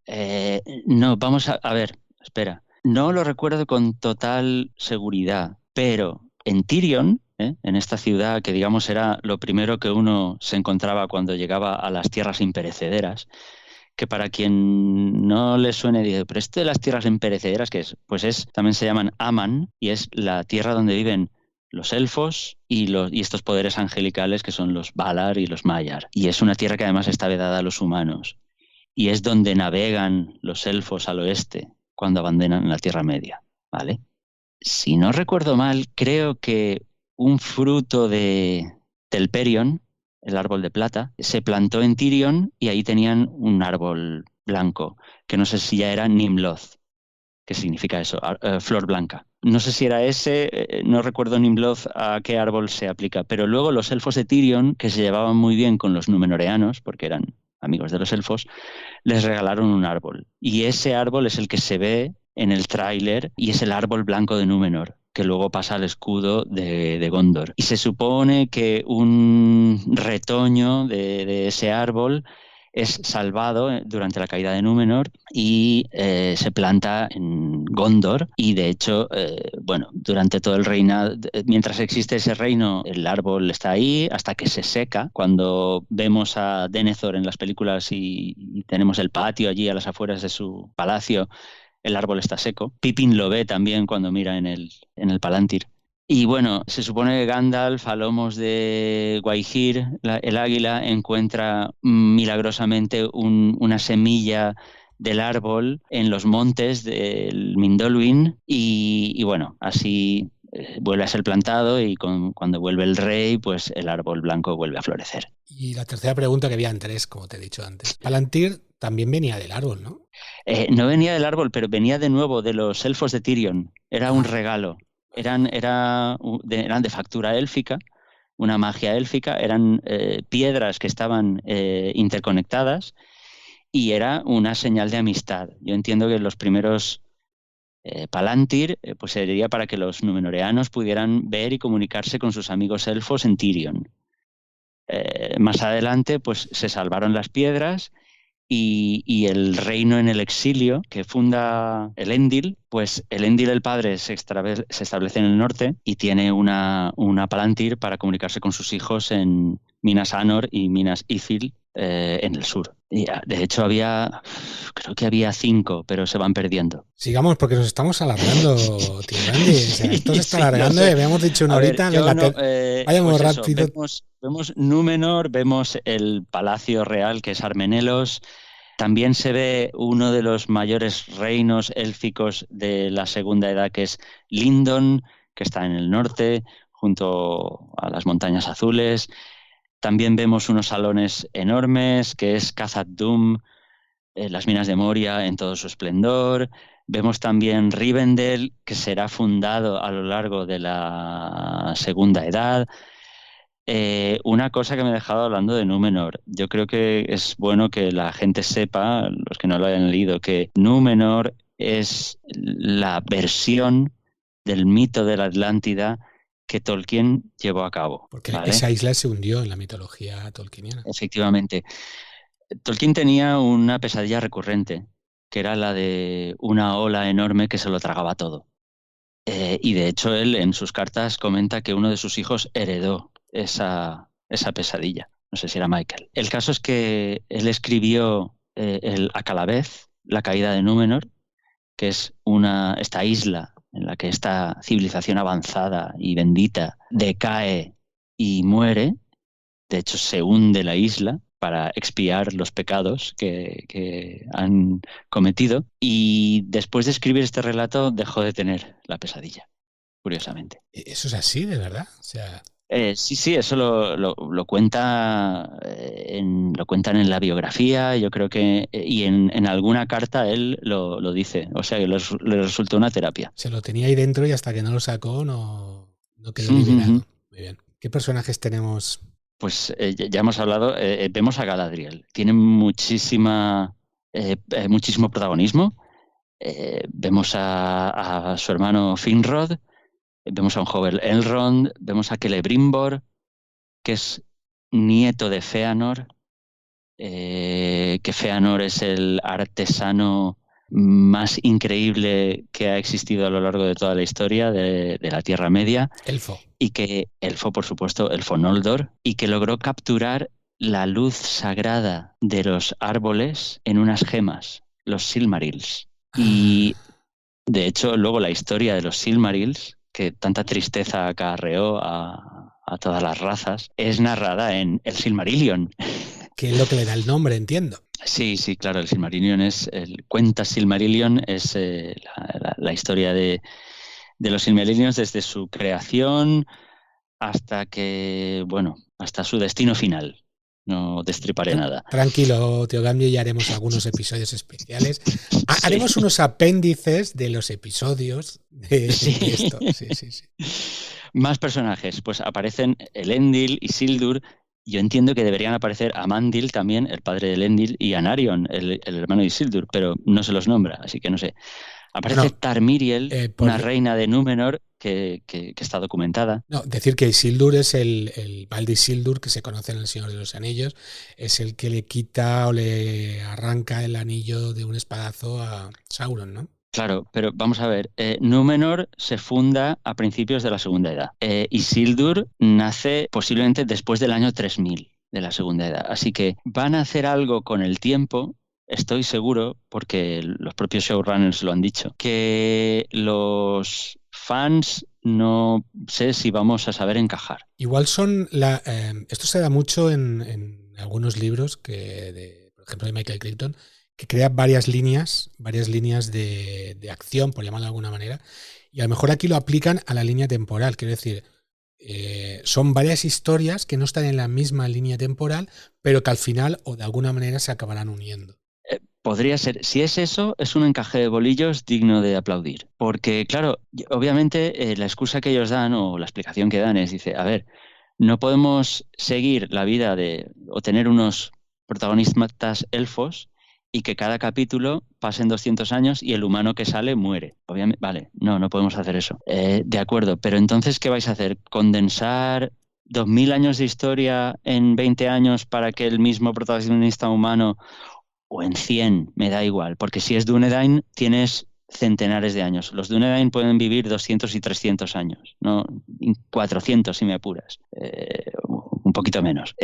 No, vamos a ver, espera. No lo recuerdo con total seguridad, pero en Tirion, en esta ciudad que, digamos, era lo primero que uno se encontraba cuando llegaba a las tierras imperecederas, que para quien no le suene, dice, pero esto de las tierras imperecederas, ¿qué es? Pues también se llaman Aman, y es la tierra donde viven los elfos y estos poderes angelicales que son los Valar y los Maiar. Y es una tierra que además está vedada a los humanos. Y es donde navegan los elfos al oeste cuando abandonan la Tierra Media, ¿vale? Si no recuerdo mal, creo que un fruto del Telperion, el árbol de plata, se plantó en Tirion, y ahí tenían un árbol blanco, que no sé si ya era Nimloth, que significa eso, flor blanca. No sé si era ese, no recuerdo Nimloth a qué árbol se aplica, pero luego los elfos de Tirion, que se llevaban muy bien con los Númenóreanos, porque eran amigos de los elfos, les regalaron un árbol. Y ese árbol es el que se ve en el tráiler, y es el árbol blanco de Númenor, que luego pasa al escudo de Gondor. Y se supone que un retoño de ese árbol es salvado durante la caída de Númenor y se planta en Gondor. Y de hecho, durante todo el reinado, mientras existe ese reino, el árbol está ahí hasta que se seca. Cuando vemos a Denethor en las películas y tenemos el patio allí a las afueras de su palacio, el árbol está seco. Pippin lo ve también cuando mira en el Palantir. Y bueno, se supone que Gandalf, a lomos de Gwaihir, el águila, encuentra milagrosamente una semilla del árbol en los montes del Mindolluin, y bueno, así vuelve a ser plantado, y cuando vuelve el rey, pues el árbol blanco vuelve a florecer. Y la tercera pregunta, que habían tres, como te he dicho antes. Palantir también venía del árbol, ¿no? No venía del árbol, pero venía de nuevo de los elfos de Tirion. Era un regalo. Eran de factura élfica, una magia élfica. Eran piedras que estaban interconectadas, y era una señal de amistad. Yo entiendo que los primeros Palantir pues sería para que los Númenóreanos pudieran ver y comunicarse con sus amigos elfos en Tirion. Más adelante, pues se salvaron las piedras y el reino en el exilio que funda Elendil, pues Elendil el padre se establece en el norte y tiene una Palantir para comunicarse con sus hijos en Minas Anor y Minas Ithil en el sur. Y, de hecho creo que había 5, pero se van perdiendo. Sigamos, porque nos estamos alargando, tío Randy. O sea, esto se está alargando, no sé. habíamos dicho una horita. Vayamos Pues rápido. vemos Númenor, vemos el palacio real que es Armenelos. También se ve uno de los mayores reinos élficos de la Segunda Edad, que es Lindon, que está en el norte, junto a las Montañas Azules. También vemos unos salones enormes, que es Khazad-dûm, las minas de Moria en todo su esplendor. Vemos también Rivendell, que será fundado a lo largo de la Segunda Edad. Una cosa que me he dejado hablando de Númenor, yo creo que es bueno que la gente sepa, los que no lo hayan leído, que Númenor es la versión del mito de la Atlántida que Tolkien llevó a cabo. Porque ¿vale? esa isla se hundió en la mitología tolkieniana. Efectivamente. Tolkien tenía una pesadilla recurrente, que era la de una ola enorme que se lo tragaba todo. Y de hecho él en sus cartas comenta que uno de sus hijos heredó esa pesadilla. No sé si era Michael. El caso es que él escribió el Acalavez, la caída de Númenor, que es esta isla en la que esta civilización avanzada y bendita decae y muere. De hecho, se hunde la isla para expiar los pecados que han cometido. Y después de escribir este relato dejó de tener la pesadilla, curiosamente. ¿Eso es así, de verdad? O sea... Sí, eso lo cuentan en la biografía, yo creo que, y en alguna carta él lo dice, o sea, que le resultó una terapia. Se lo tenía ahí dentro y hasta que no lo sacó no quedó liberado. Muy bien. ¿Qué personajes tenemos? Pues ya hemos hablado, vemos a Galadriel, tiene muchísimo protagonismo, vemos a su hermano Finrod. Vemos a un joven Elrond, vemos a Celebrimbor, que es nieto de Fëanor, que Fëanor es el artesano más increíble que ha existido a lo largo de toda la historia de la Tierra Media. Elfo. Y que, por supuesto, Elfo Noldor, y que logró capturar la luz sagrada de los árboles en unas gemas, los Silmarils. Y, de hecho, luego la historia de los Silmarils, que tanta tristeza acarreó a todas las razas, es narrada en el Silmarillion. Que es lo que le da el nombre, entiendo. Sí, claro, el Silmarillion cuenta Silmarillion, es la historia de los Silmarillions desde su creación hasta su destino final. No destriparé nada. Tranquilo, tío Gambio, ya haremos algunos episodios especiales. Haremos unos apéndices de los episodios de esto. Sí. Más personajes, pues aparecen Elendil y Isildur. Yo entiendo que deberían aparecer Amandil también, el padre de Elendil, y Anarion, el hermano de Isildur, pero no se los nombra, así que no sé. Aparece Tarmiriel, una reina de Númenor que está documentada. No, decir que Isildur es el Val de Isildur que se conoce en El Señor de los Anillos, es el que le quita o le arranca el anillo de un espadazo a Sauron, ¿no? Claro, pero vamos a ver, Númenor se funda a principios de la Segunda Edad. Isildur nace posiblemente después del año 3000 de la Segunda Edad, así que van a hacer algo con el tiempo. Estoy seguro, porque los propios showrunners lo han dicho, que los fans no sé si vamos a saber encajar. Igual esto se da mucho en algunos libros por ejemplo, de Michael Crichton, que crea varias líneas de acción, por llamarlo de alguna manera, y a lo mejor aquí lo aplican a la línea temporal. Quiero decir, son varias historias que no están en la misma línea temporal, pero que al final o de alguna manera se acabarán uniendo. Podría ser. Si es eso, es un encaje de bolillos digno de aplaudir. Porque, claro, obviamente la excusa que ellos dan o la explicación que dan es, dice, a ver, no podemos seguir la vida o tener unos protagonistas elfos y que cada capítulo pasen 200 años y el humano que sale muere. Obviamente, vale, no podemos hacer eso. De acuerdo, pero entonces, ¿qué vais a hacer? ¿Condensar 2000 años de historia en 20 años para que el mismo protagonista humano, o en 100, me da igual, porque si es Dúnedain tienes centenares de años. Los Dúnedain pueden vivir 200 y 300 años, no 400 si me apuras, un poquito menos.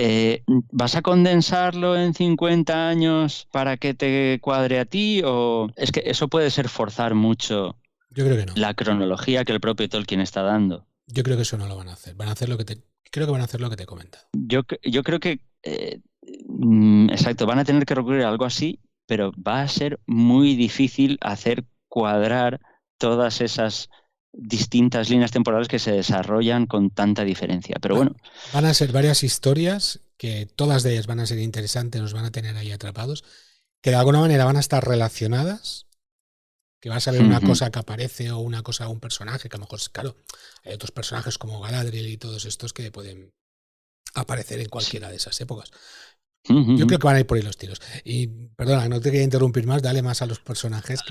¿Vas a condensarlo en 50 años para que te cuadre a ti? O es que eso puede ser forzar mucho Yo creo que no. la cronología que el propio Tolkien está dando. Yo creo que eso no lo van a hacer. Van a hacer creo que van a hacer lo que te he comentado. Yo creo que, exacto, van a tener que recurrir a algo así, pero va a ser muy difícil hacer cuadrar todas esas distintas líneas temporales que se desarrollan con tanta diferencia. Pero bueno, Van a ser varias historias que todas de ellas van a ser interesantes, nos van a tener ahí atrapados, que de alguna manera van a estar relacionadas, que vas a ver una cosa que aparece o una cosa, un personaje, que a lo mejor, claro, hay otros personajes como Galadriel y todos estos que pueden aparecer en cualquiera de esas épocas. Yo creo que van a ir por ahí los tiros. Y perdona, no te quería interrumpir más, dale más a los personajes.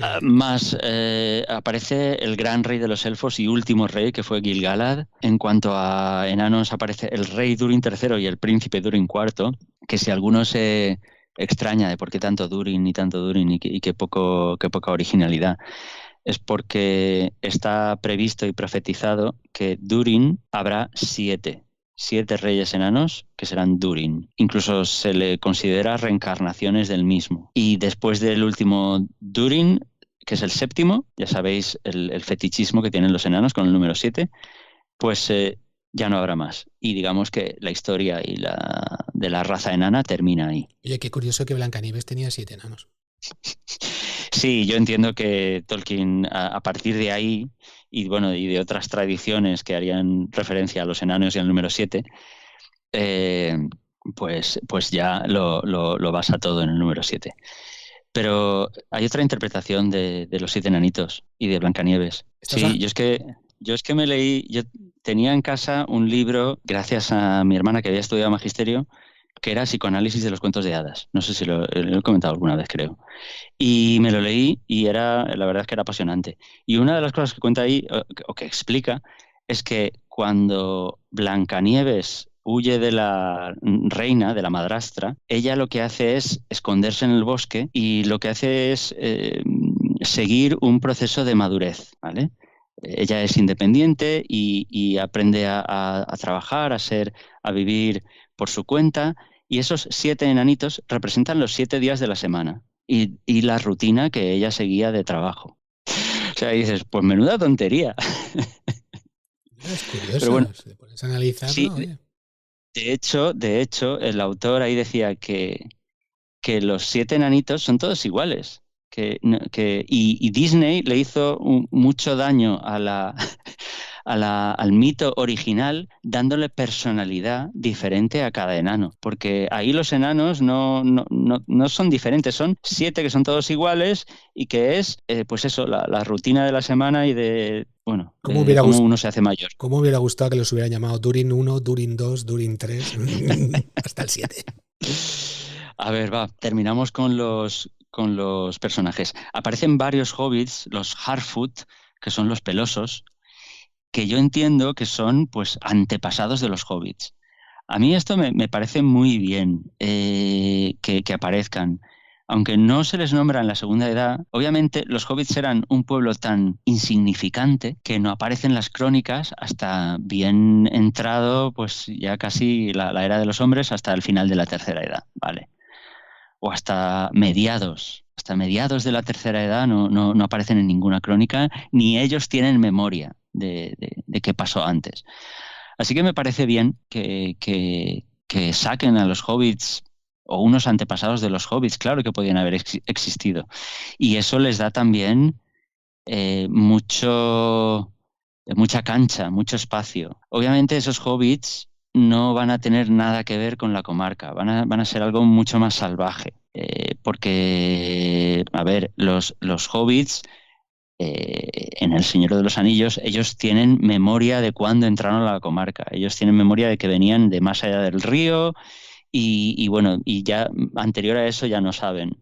Aparece el gran rey de los elfos y último rey, que fue Gil-galad. En cuanto a enanos, aparece el rey Durin III y el príncipe Durin IV, que si alguno se extraña de por qué tanto Durin y qué poca originalidad, es porque está previsto y profetizado que Durin habrá 7 reyes enanos que serán Durin. Incluso se le considera reencarnaciones del mismo. Y después del último Durin, que es el 7º, ya sabéis el fetichismo que tienen los enanos con el número 7, pues ya no habrá más. Y digamos que la historia de la raza enana termina ahí. Oye, qué curioso que Blancanieves tenía 7 enanos. Sí, yo entiendo que Tolkien, a partir de ahí, y bueno, y de otras tradiciones que harían referencia a los enanos y al número 7, pues ya lo basa todo en el número 7. Pero hay otra interpretación de los 7 enanitos y de Blancanieves. Sí, yo es que me leí, yo tenía en casa un libro, gracias a mi hermana que había estudiado magisterio, que era Psicoanálisis de los cuentos de hadas. No sé si lo he comentado alguna vez, creo. Y me lo leí y la verdad es que era apasionante. Y una de las cosas que cuenta ahí, o que explica, es que cuando Blancanieves huye de la reina, de la madrastra, ella lo que hace es esconderse en el bosque y lo que hace es seguir un proceso de madurez, ¿vale? Ella es independiente y aprende a trabajar, a vivir por su cuenta, y esos 7 enanitos representan los 7 días de la semana y la rutina que ella seguía de trabajo. O sea, dices, pues menuda tontería. Es curioso, pero bueno, si te pones a analizarlo. Sí, oye. de hecho, el autor ahí decía que los 7 enanitos son todos iguales. Y Disney le hizo mucho daño al mito original, dándole personalidad diferente a cada enano, porque ahí los enanos no son diferentes, son 7 que son todos iguales y que es, pues eso, la rutina de la semana y de, bueno, ¿Cómo uno se hace mayor. ¿Cómo hubiera gustado que los hubieran llamado Durin 1, Durin 2, Durin 3, hasta el 7? A ver, terminamos con los personajes. Aparecen varios hobbits, los Harfoot, que son los pelosos, que yo entiendo que son pues antepasados de los hobbits. A mí esto me parece muy bien que aparezcan. Aunque no se les nombra en la Segunda Edad, obviamente los hobbits eran un pueblo tan insignificante que no aparecen las crónicas hasta bien entrado, pues ya casi la era de los hombres, hasta el final de la Tercera Edad, ¿vale? O hasta mediados de la Tercera Edad no aparecen en ninguna crónica, ni ellos tienen memoria de qué pasó antes. Así que me parece bien que saquen a los hobbits o unos antepasados de los hobbits, claro que podían haber existido. Y eso les da también mucha cancha, mucho espacio. Obviamente esos hobbits no van a tener nada que ver con la comarca, van a ser algo mucho más salvaje. Porque, a ver, los hobbits en El Señor de los Anillos, ellos tienen memoria de cuándo entraron a la comarca, ellos tienen memoria de que venían de más allá del río y bueno, y ya anterior a eso ya no saben.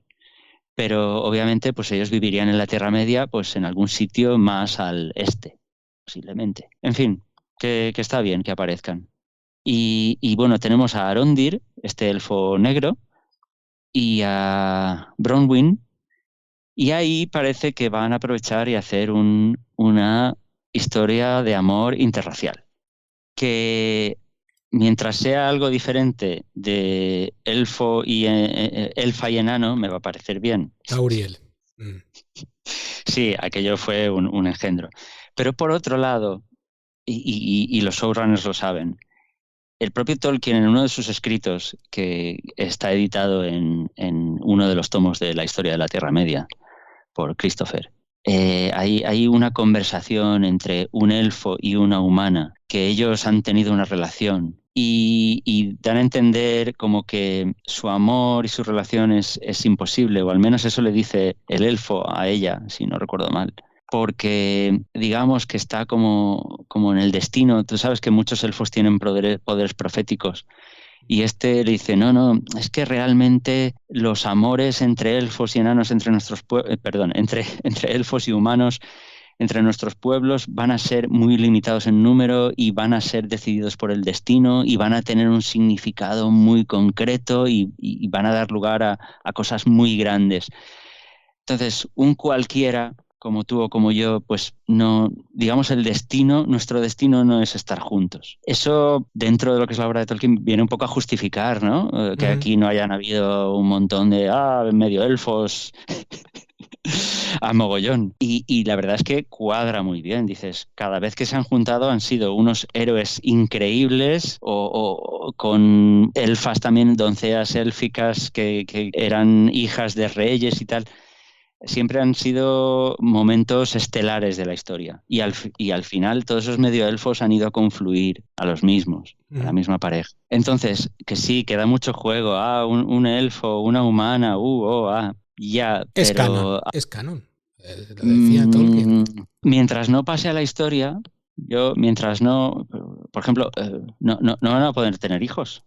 Pero obviamente pues ellos vivirían en la Tierra Media, pues en algún sitio más al este, posiblemente. En fin, que está bien que aparezcan. Y bueno, tenemos a Arondir, este elfo negro, y a Bronwyn, y ahí parece que van a aprovechar y hacer una historia de amor interracial, que mientras sea algo diferente de elfo y elfa y enano, me va a parecer bien. Tauriel. Mm. Sí, aquello fue un engendro. Pero por otro lado, y los showrunners lo saben, el propio Tolkien en uno de sus escritos, que está editado en uno de los tomos de la historia de la Tierra Media, por Christopher, hay una conversación entre un elfo y una humana, que ellos han tenido una relación y dan a entender como que su amor y su relación es imposible, o al menos eso le dice el elfo a ella, si no recuerdo mal. Porque digamos que está como en el destino. Tú sabes que muchos elfos tienen poderes proféticos. Y este le dice, no, es que realmente los amores entre elfos y enanos, entre elfos y humanos, entre nuestros pueblos, van a ser muy limitados en número y van a ser decididos por el destino y van a tener un significado muy concreto y van a dar lugar a cosas muy grandes. Entonces, un cualquiera como tú o como yo, pues no, digamos, nuestro destino no es estar juntos. Eso, dentro de lo que es la obra de Tolkien, viene un poco a justificar, ¿no? Que aquí no hayan habido un montón de medio elfos a mogollón. Y la verdad es que cuadra muy bien. Dices, cada vez que se han juntado han sido unos héroes increíbles o con elfas también, doncellas élficas que eran hijas de reyes y tal. Siempre han sido momentos estelares de la historia. Y al final todos esos medioelfos han ido a confluir a los mismos, a la misma pareja. Entonces, que sí, queda mucho juego. Un elfo, una humana, ya. Es pero canon, es canon. Lo decía Tolkien. Mientras no pase a la historia, mientras no, por ejemplo, no van a poder tener hijos.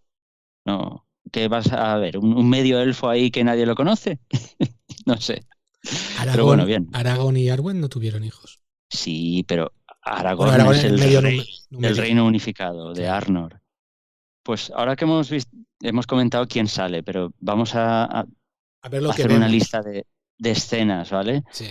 No. ¿Qué vas a ver? ¿Un medio elfo ahí que nadie lo conoce? No sé. Pero bueno, bien. Aragorn y Arwen no tuvieron hijos. Sí, pero Aragorn es el reino unificado de Arnor. Pues ahora que hemos comentado quién sale, pero vamos a ver lo hacer que una lista de escenas, ¿vale? Sí.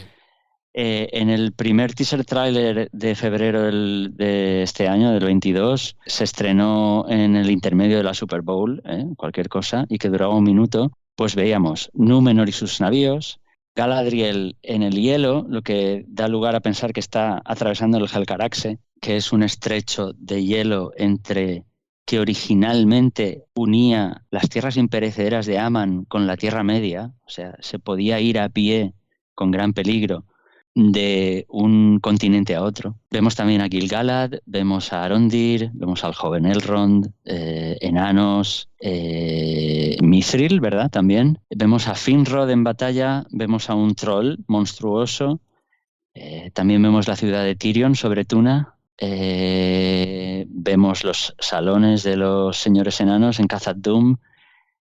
En el primer teaser trailer de febrero de este año, del 22, se estrenó en el intermedio de la Super Bowl, cualquier cosa, y que duraba 1 minuto, pues veíamos Númenor y sus navíos, Galadriel en el hielo, lo que da lugar a pensar que está atravesando el Helcaraxe, que es un estrecho de hielo que originalmente unía las tierras imperecederas de Aman con la Tierra Media, o sea, se podía ir a pie con gran peligro de un continente a otro. Vemos también a Gil-galad, vemos a Arondir, vemos al joven Elrond, enanos, Mithril, ¿verdad? También. Vemos a Finrod en batalla, vemos a un troll monstruoso, también vemos la ciudad de Tirion sobre Tuna, vemos los salones de los señores enanos en Khazad-dûm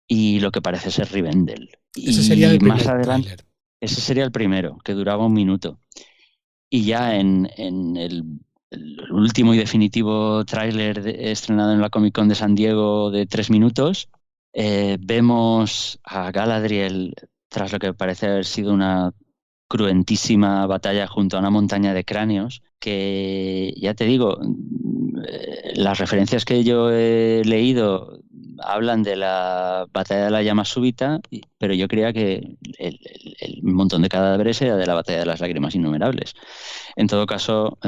y lo que parece ser Rivendell. Ese sería el primer más adelante tráiler. Ese sería el primero, que duraba 1 minuto. Y ya en el último y definitivo tráiler estrenado en la Comic Con de San Diego de 3 minutos, vemos a Galadriel, tras lo que parece haber sido una cruentísima batalla junto a una montaña de cráneos, que ya te digo, las referencias que yo he leído hablan de la batalla de la llama súbita, pero yo creía que el montón de cadáveres era de la batalla de las lágrimas innumerables. En todo caso,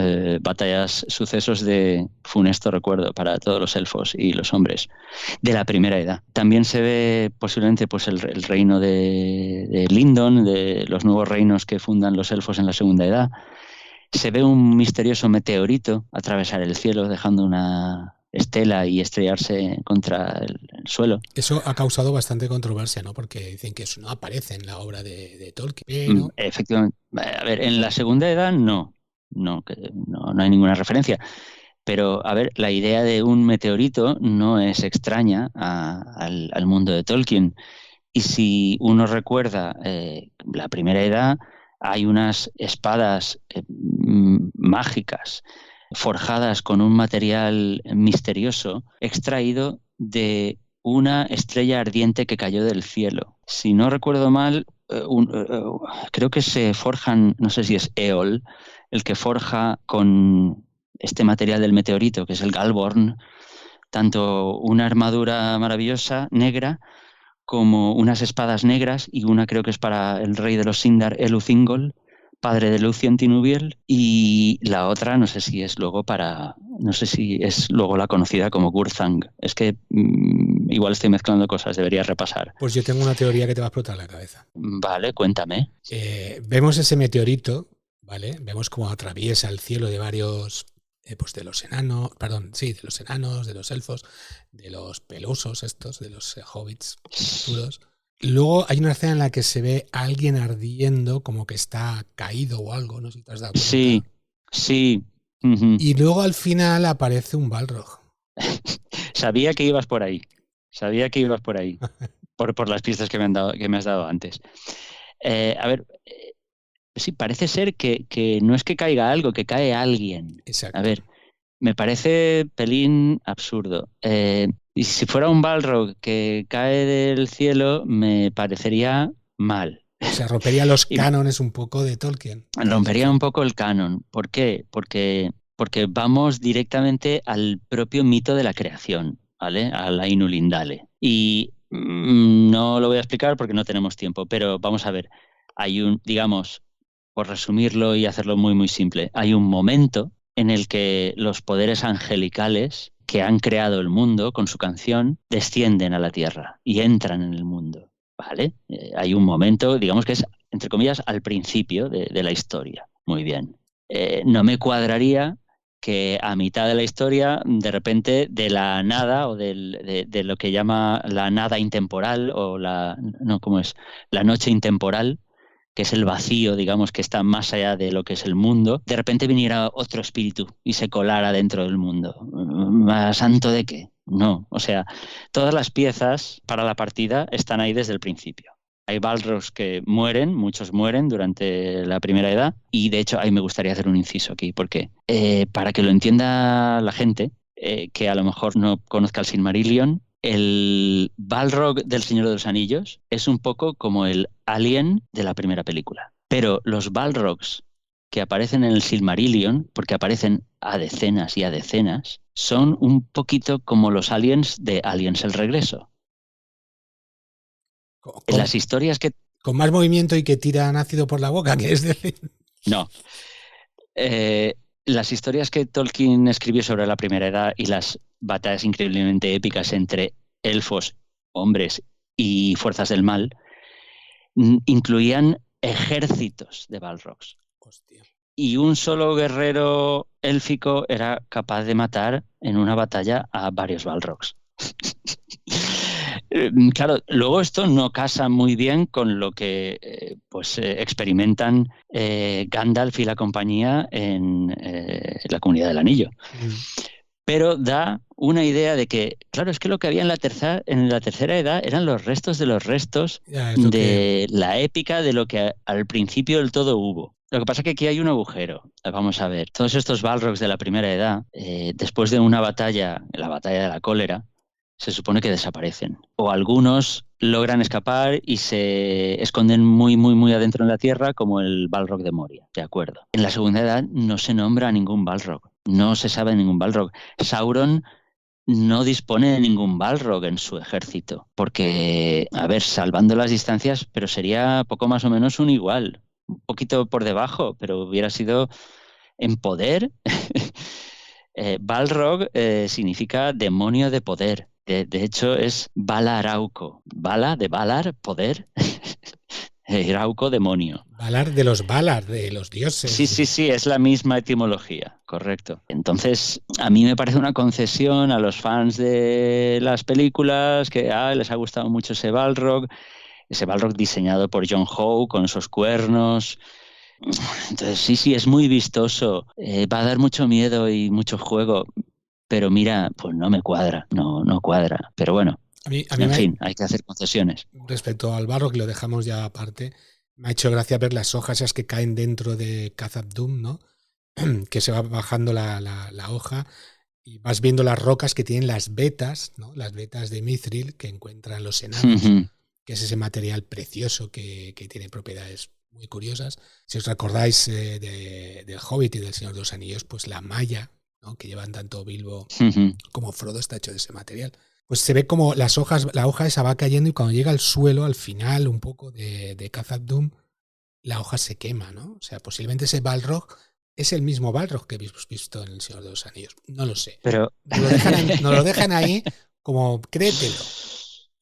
sucesos de funesto recuerdo para todos los elfos y los hombres de la primera edad. También se ve posiblemente pues, el reino de Lindon, de los nuevos reinos que fundan los elfos en la segunda edad. Se ve un misterioso meteorito atravesar el cielo, dejando una estela y estrellarse contra el suelo. Eso ha causado bastante controversia, ¿no? Porque dicen que eso no aparece en la obra de Tolkien. Pero... Efectivamente. A ver, en la segunda edad no hay ninguna referencia. Pero, a ver, la idea de un meteorito no es extraña al mundo de Tolkien. Y si uno recuerda la primera edad, hay unas espadas mágicas forjadas con un material misterioso extraído de una estrella ardiente que cayó del cielo. Si no recuerdo mal, creo que se forjan, no sé si es Eol, el que forja con este material del meteorito, que es el Galborn, tanto una armadura maravillosa negra como unas espadas negras, y una creo que es para el rey de los Sindar, Elu-Thingol, padre de Lucien Tinubiel, y la otra no sé si es luego la conocida como Gurzang. Es que igual estoy mezclando cosas, debería repasar. Pues yo tengo una teoría que te va a explotar la cabeza. Vale, cuéntame. Vemos ese meteorito, ¿vale? Vemos cómo atraviesa el cielo de varios, pues de los enanos, de los enanos, de los elfos, de los pelusos estos, de los hobbits futuros. Luego hay una escena en la que se ve a alguien ardiendo, como que está caído o algo, no sé si te has dado cuenta. Sí. Y luego al final aparece un Balrog. Sabía que ibas por ahí. Por las pistas que me has dado antes. A ver, sí, parece ser que no es que caiga algo, que cae alguien. Exacto. A ver, me parece pelín absurdo. Y si fuera un Balrog que cae del cielo, me parecería mal. O sea, rompería los cánones un poco de Tolkien. Rompería un poco el canon. ¿Por qué? Porque vamos directamente al propio mito de la creación, ¿vale? A la Ainulindale. Y no lo voy a explicar porque no tenemos tiempo, pero vamos a ver. Hay digamos, por resumirlo y hacerlo muy, muy simple, hay un momento en el que los poderes angelicales que han creado el mundo con su canción descienden a la tierra y entran en el mundo, ¿vale? Hay un momento, digamos que es, entre comillas, al principio de la historia. Muy bien. No me cuadraría que a mitad de la historia, de repente, de la nada o de lo que llama la nada intemporal o la noche intemporal, que es el vacío, digamos, que está más allá de lo que es el mundo, de repente viniera otro espíritu y se colara dentro del mundo. ¿Más santo de qué? No, o sea, todas las piezas para la partida están ahí desde el principio. Hay Balrogs que mueren, muchos mueren durante la primera edad, y de hecho ahí me gustaría hacer un inciso aquí, porque para que lo entienda la gente, que a lo mejor no conozca el Silmarillion, el Balrog del Señor de los Anillos es un poco como el Alien de la primera película. Pero los Balrogs que aparecen en el Silmarillion, porque aparecen a decenas y a decenas, son un poquito como los aliens de Aliens el Regreso. En las historias que... Con más movimiento y que tiran ácido por la boca, ¿qué es decir? No. Las historias que Tolkien escribió sobre la primera edad y las batallas increíblemente épicas entre elfos, hombres y fuerzas del mal incluían ejércitos de Balrogs. Hostia. Y un solo guerrero élfico era capaz de matar en una batalla a varios Balrogs. Claro, luego esto no casa muy bien con lo que experimentan Gandalf y la compañía en la Comunidad del Anillo. Pero da una idea de que, claro, es que lo que había en la tercera edad eran los restos de los restos de la épica de lo que al principio del todo hubo. Lo que pasa es que aquí hay un agujero. Vamos a ver, todos estos Balrogs de la primera edad, después de una batalla, la batalla de la cólera, se supone que desaparecen. O algunos logran escapar y se esconden muy, muy, muy adentro en la tierra, como el Balrog de Moria, de acuerdo. En la segunda edad no se nombra a ningún Balrog, no se sabe de ningún Balrog. Sauron no dispone de ningún Balrog en su ejército, porque, a ver, salvando las distancias, pero sería poco más o menos un igual, un poquito por debajo, pero hubiera sido en poder. Balrog significa demonio de poder. De hecho, es Valarauco. Vala de Valar, poder. Rauco, demonio. Valar de los Valar, de los dioses. Sí, es la misma etimología, correcto. Entonces, a mí me parece una concesión a los fans de las películas que les ha gustado mucho ese Balrog diseñado por John Howe con esos cuernos. Entonces, sí, es muy vistoso. Va a dar mucho miedo y mucho juego. Pero mira, pues no me cuadra, no cuadra. Pero bueno, en fin, hay que hacer concesiones. Respecto al Balrog, que lo dejamos ya aparte, me ha hecho gracia ver las hojas esas que caen dentro de Khazad-dûm, ¿no? que se va bajando la hoja y vas viendo las rocas que tienen las vetas, ¿no? Las vetas de mithril que encuentran los enanos, que es ese material precioso que tiene propiedades muy curiosas. Si os recordáis del Hobbit y del Señor de los Anillos, pues la malla, ¿no? Que llevan tanto Bilbo como Frodo está hecho de ese material. Pues se ve como la hoja esa va cayendo y cuando llega al suelo, al final un poco de Khazad-dûm, la hoja se quema, ¿no? O sea, posiblemente ese Balrog es el mismo Balrog que habéis visto en El Señor de los Anillos. No lo sé. Pero Nos lo dejan ahí como créetelo.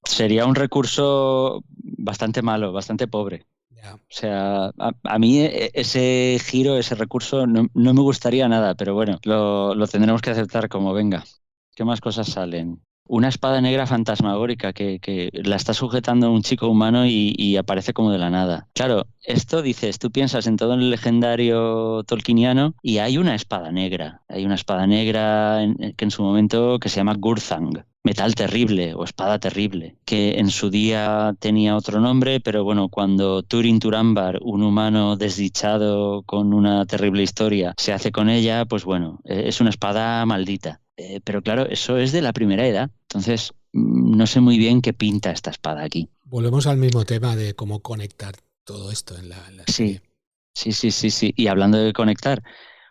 Sería un recurso bastante malo, bastante pobre. Ya. O sea, a mí ese giro, ese recurso no me gustaría nada, pero bueno, lo tendremos que aceptar como venga. ¿Qué más cosas salen? Una espada negra fantasmagórica que la está sujetando un chico humano y aparece como de la nada. Claro, esto dices, tú piensas en todo el legendario tolkieniano y hay una espada negra. Hay una espada negra que en su momento que se llama Gurthang. Metal terrible o espada terrible, que en su día tenía otro nombre, pero bueno, cuando Turin Turambar, un humano desdichado con una terrible historia, se hace con ella, pues bueno, es una espada maldita. Pero claro, eso es de la primera edad, entonces no sé muy bien qué pinta esta espada aquí. Volvemos al mismo tema de cómo conectar todo esto en la serie. Sí. Y hablando de conectar,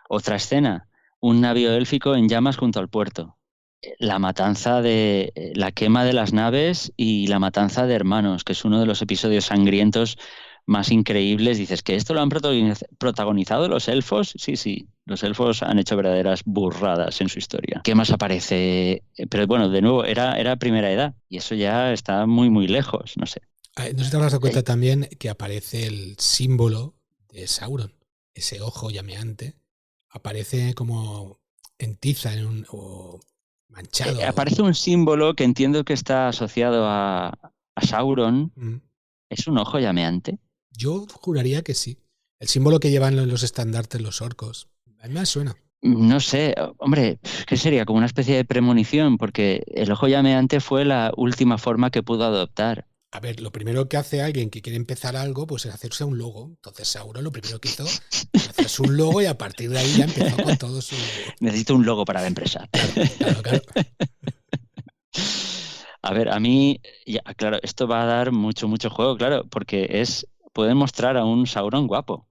otra escena, un navío élfico en llamas junto al puerto. La matanza la quema de las naves y la matanza de hermanos, que es uno de los episodios sangrientos más increíbles. Dices que esto lo han protagonizado los elfos. Sí, los elfos han hecho verdaderas burradas en su historia. ¿Qué más aparece? Pero bueno, de nuevo, era primera edad y eso ya está muy, muy lejos, no sé. No sé si te habrás dado cuenta también que aparece el símbolo de Sauron, ese ojo llameante, aparece como en tiza o manchado. Aparece un símbolo que entiendo que está asociado a Sauron. ¿Es un ojo llameante? Yo juraría que sí. El símbolo que llevan los estandartes los orcos. A mí me suena. No sé, hombre, ¿qué sería? Como una especie de premonición, porque el ojo llameante fue la última forma que pudo adoptar. A ver, lo primero que hace alguien que quiere empezar algo, pues es hacerse un logo. Entonces Sauron lo primero que hizo fue hacerse un logo y a partir de ahí ya empezó con todo su... Necesito un logo para la empresa. Claro. A ver, a mí, claro, esto va a dar mucho juego, claro, porque puede mostrar a un Sauron guapo.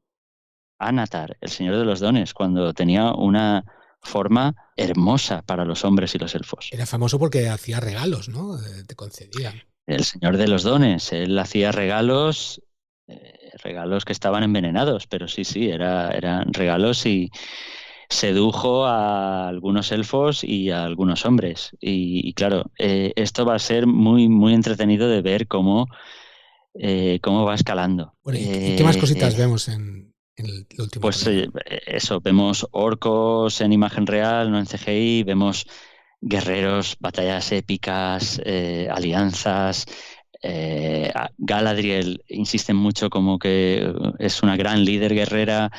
Anatar, el Señor de los Dones, cuando tenía una forma hermosa para los hombres y los elfos. Era famoso porque hacía regalos, ¿no? Te concedían. El Señor de los Dones, él hacía regalos que estaban envenenados, pero sí, eran regalos y sedujo a algunos elfos y a algunos hombres. Y claro, esto va a ser muy, muy entretenido de ver cómo va escalando. Bueno, ¿y qué más cositas vemos en el último? Pues eso, vemos orcos en imagen real, no en CGI, vemos guerreros, batallas épicas, alianzas. Galadriel insiste mucho como que es una gran líder guerrera.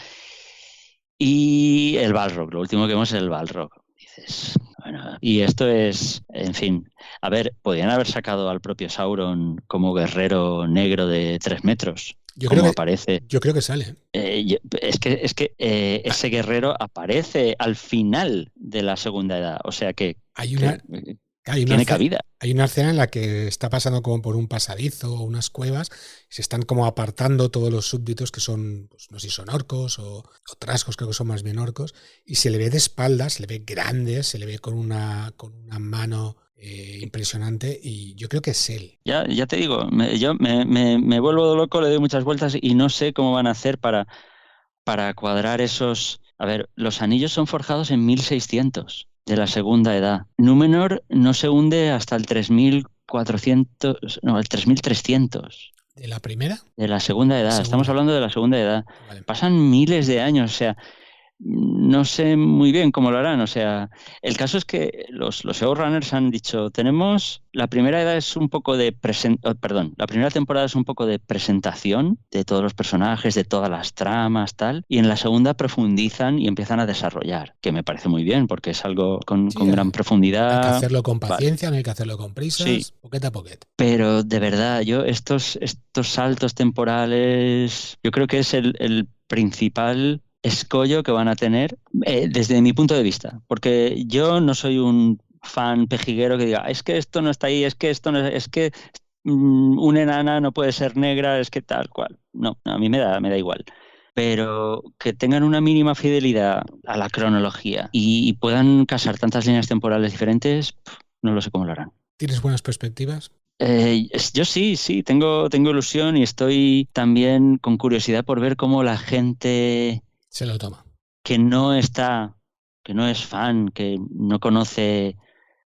Y el Balrog, lo último que vemos es el Balrog. Dices, bueno, y esto es, en fin, a ver, podrían haber sacado al propio Sauron como guerrero negro de 3 metros. Yo creo que sale. Es que ese guerrero aparece al final de la Segunda Edad, o sea que tiene cabida. Hay una escena en la que está pasando como por un pasadizo o unas cuevas, se están como apartando todos los súbditos que son, pues, no sé si son orcos o trasgos, creo que son más bien orcos, y se le ve de espaldas, se le ve grande, se le ve con una mano impresionante, y yo creo que es él. Ya te digo, yo me vuelvo loco, le doy muchas vueltas y no sé cómo van a hacer para cuadrar esos... A ver, los anillos son forjados en 1600 de la Segunda Edad. Númenor no se hunde hasta el 3400, no, el 3300. ¿De la primera? De la Segunda Edad, estamos hablando de la Segunda Edad. Vale. Pasan miles de años, o sea, no sé muy bien cómo lo harán. O sea, el caso es que los showrunners han dicho, la primera edad es un poco de la primera temporada es un poco de presentación de todos los personajes, de todas las tramas, tal, y en la segunda profundizan y empiezan a desarrollar, que me parece muy bien, porque es algo con gran profundidad. Hay que hacerlo con paciencia, no hay que hacerlo con prisas, poquet a poquet. Pero de verdad, yo estos saltos temporales, yo creo que es el principal escollo que van a tener desde mi punto de vista, porque yo no soy un fan pejiguero que diga, es que esto no está ahí, es que esto no es que una enana no puede ser negra, es que tal cual. No, a mí me da igual. Pero que tengan una mínima fidelidad a la cronología y puedan casar tantas líneas temporales diferentes, no lo sé cómo lo harán. ¿Tienes buenas perspectivas? Yo sí, tengo ilusión y estoy también con curiosidad por ver cómo la gente Se lo toma. que no es fan, que no conoce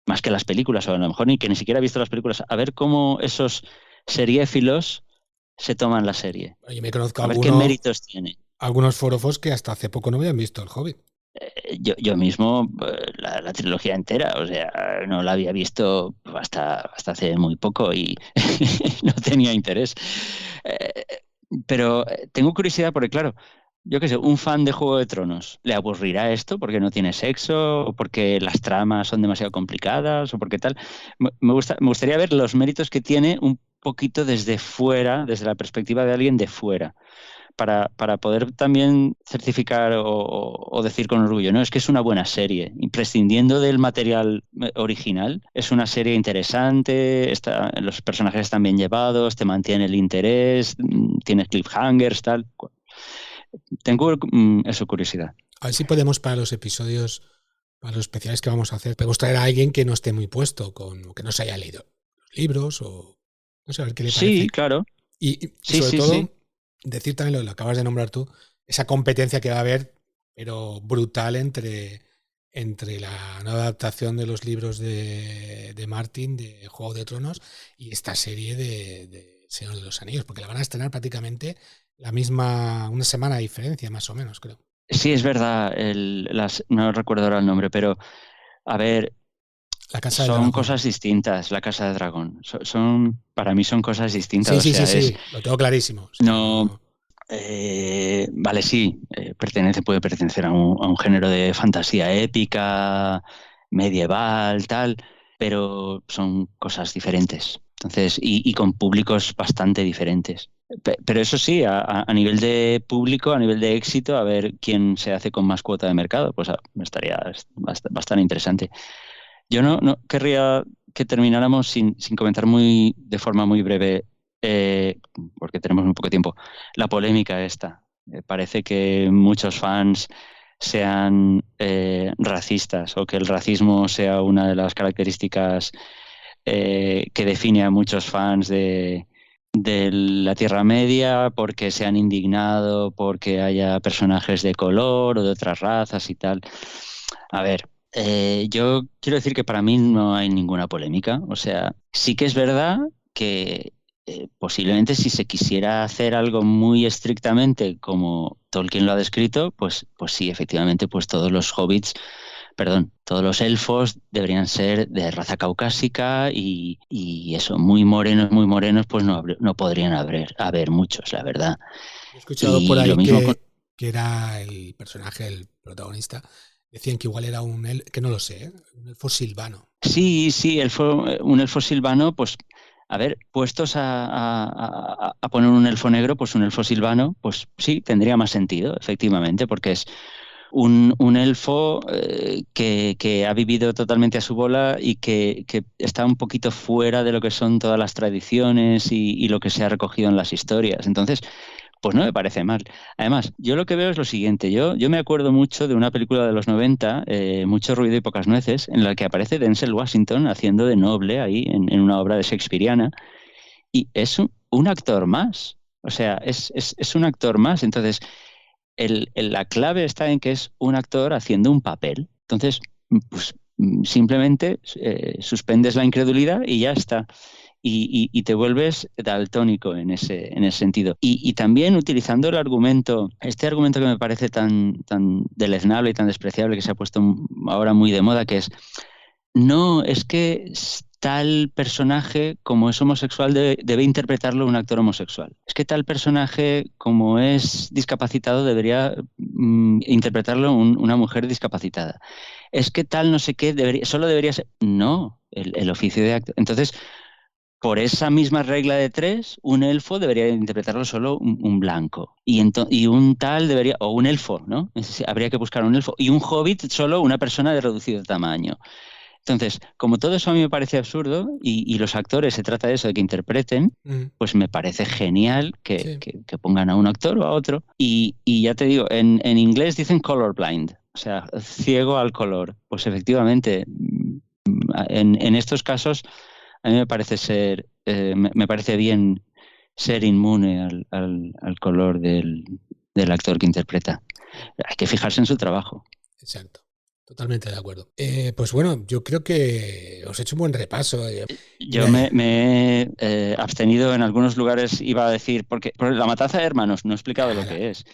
más que las películas, o a lo mejor ni que ni siquiera ha visto las películas, a ver cómo esos seriéfilos se toman la serie. Yo me conozco A ver qué méritos tiene. algunos forofos que hasta hace poco no habían visto El Hobbit. Yo mismo, la trilogía entera, o sea, no la había visto hasta hace muy poco y no tenía interés. Pero tengo curiosidad porque, claro, yo qué sé, un fan de Juego de Tronos, ¿le aburrirá esto porque no tiene sexo o porque las tramas son demasiado complicadas o porque tal? Me gustaría ver los méritos que tiene un poquito desde fuera, desde la perspectiva de alguien de fuera. Para poder también certificar o decir con orgullo, no, es que es una buena serie, y prescindiendo del material original, es una serie interesante, los personajes están bien llevados, te mantiene el interés, tienes cliffhangers, tal. Tengo eso, curiosidad. A ver si podemos para los episodios, para los especiales que vamos a hacer, podemos traer a alguien que no esté muy puesto, o que no se haya leído los libros, o no sé, a ver qué le parece. Sí, claro. Y Sí, sobre sí, todo, sí. decir también lo acabas de nombrar tú, esa competencia que va a haber, pero brutal entre la nueva adaptación de los libros de Martin, de Juego de Tronos, y esta serie de Señor de los Anillos, porque la van a estrenar prácticamente una semana de diferencia, más o menos, creo. Sí, es verdad, no recuerdo ahora el nombre, pero a ver, La Casa del son Dragón. cosas distintas, La Casa de Dragón. Para mí son cosas distintas. Sí, O sea, sí, lo tengo clarísimo. O sea, no. Vale, sí, puede pertenecer a un género de fantasía épica, medieval, tal, pero son cosas diferentes. Entonces, y con públicos bastante diferentes. Pero eso sí, a nivel de público, a nivel de éxito, a ver quién se hace con más cuota de mercado, pues estaría bastante interesante. Yo no querría que termináramos sin comentar de forma muy breve, porque tenemos muy poco tiempo, la polémica esta. Parece que muchos fans sean racistas o que el racismo sea una de las características que define a muchos fans de la Tierra Media, porque se han indignado porque haya personajes de color o de otras razas y tal. A ver, yo quiero decir que para mí no hay ninguna polémica. O sea, sí que es verdad que posiblemente si se quisiera hacer algo muy estrictamente como Tolkien lo ha descrito, pues sí, efectivamente, pues todos los todos los elfos deberían ser de raza caucásica y eso, muy morenos, pues no podrían haber muchos, la verdad. he escuchado Y por ahí lo mismo que era el personaje, el protagonista, decían que igual era que no lo sé, un elfo silvano. Sí, un elfo silvano, pues, a ver, puestos a poner un elfo negro, pues un elfo silvano, pues sí, tendría más sentido, efectivamente, porque es un elfo que ha vivido totalmente a su bola y que está un poquito fuera de lo que son todas las tradiciones y lo que se ha recogido en las historias. Entonces, pues no me parece mal. Además, yo lo que veo es lo siguiente. Yo me acuerdo mucho de una película de los 90, Mucho ruido y pocas nueces, en la que aparece Denzel Washington haciendo de noble ahí en una obra de shakespeariana, y es un actor más. O sea, es un actor más. Entonces, la clave está en que es un actor haciendo un papel. Entonces, pues simplemente suspendes la incredulidad y ya está. Y te vuelves daltónico en ese sentido. Y también utilizando este argumento que me parece tan deleznable y tan despreciable, que se ha puesto ahora muy de moda, que es, no, es que tal personaje, como es homosexual, debe interpretarlo un actor homosexual. Es que tal personaje, como es discapacitado, debería interpretarlo una mujer discapacitada. Es que tal no sé qué, solo debería ser... No, el oficio de actor. Entonces, por esa misma regla de 3, un elfo debería interpretarlo solo un blanco. Y un tal debería, o un elfo, ¿no? Habría que buscar un elfo. Y un hobbit solo una persona de reducido tamaño. Entonces, como todo eso a mí me parece absurdo y los actores se trata de eso, de que interpreten, pues me parece genial Sí. que pongan a un actor o a otro. Y ya te digo, en inglés dicen colorblind, o sea, ciego al color. Pues efectivamente, en estos casos a mí me parece me parece bien ser inmune al color del actor que interpreta. Hay que fijarse en su trabajo. Exacto. Totalmente de acuerdo. Pues bueno, yo creo que os he hecho un buen repaso. Yo me he abstenido en algunos lugares, iba a decir, porque la matanza de hermanos no he explicado lo que es.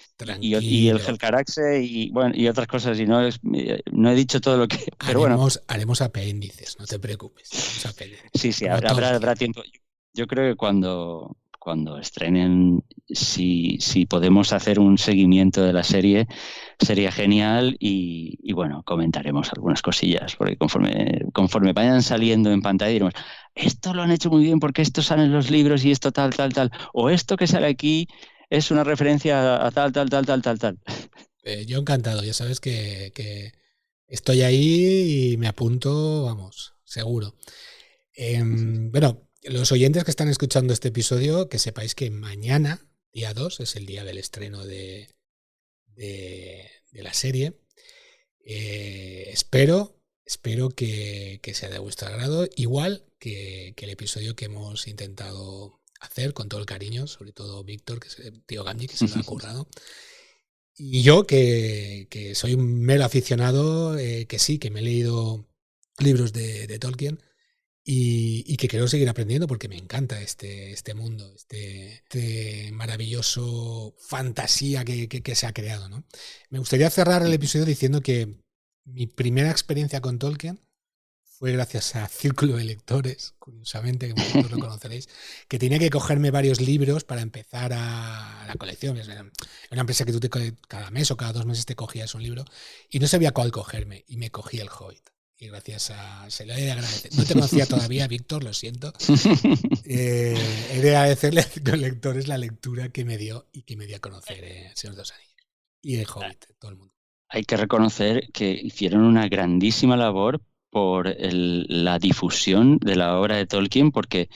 Y el Helcaraxe y otras cosas, y no he dicho todo lo que. Pero haremos apéndices, no te preocupes. Sí, habrá tiempo. Yo creo que cuando estrenen, si podemos hacer un seguimiento de la serie, sería genial y bueno, comentaremos algunas cosillas, porque conforme vayan saliendo en pantalla diremos, esto lo han hecho muy bien porque esto sale en los libros y esto tal, o esto que sale aquí es una referencia a tal. Yo encantado, ya sabes que estoy ahí y me apunto, vamos, seguro. Bueno, los oyentes que están escuchando este episodio, que sepáis que mañana, día 2, es el día del estreno de la serie. Espero que sea de vuestro agrado, igual que el episodio que hemos intentado hacer con todo el cariño, sobre todo Víctor, que es el tío Gamji, que se lo ha currado. Y yo, que soy un mero aficionado, que me he leído libros de Tolkien, y que quiero seguir aprendiendo porque me encanta este mundo, este maravilloso fantasía que se ha creado, ¿no? Me gustaría cerrar el episodio diciendo que mi primera experiencia con Tolkien fue gracias a Círculo de Lectores, curiosamente, que vosotros lo conoceréis, que tenía que cogerme varios libros para empezar a la colección. Es una empresa que tú cada mes o cada 2 meses te cogías un libro y no sabía cuál cogerme y me cogí el Hobbit. Y gracias se lo he de agradecer. No te conocía todavía, Víctor, lo siento. He de agradecerle a Círculo de Lectores la lectura que me dio y que me dio a conocer El Señor de los Anillos. Y el Hobbit, todo el mundo. Hay que reconocer que hicieron una grandísima labor por la difusión de la obra de Tolkien, porque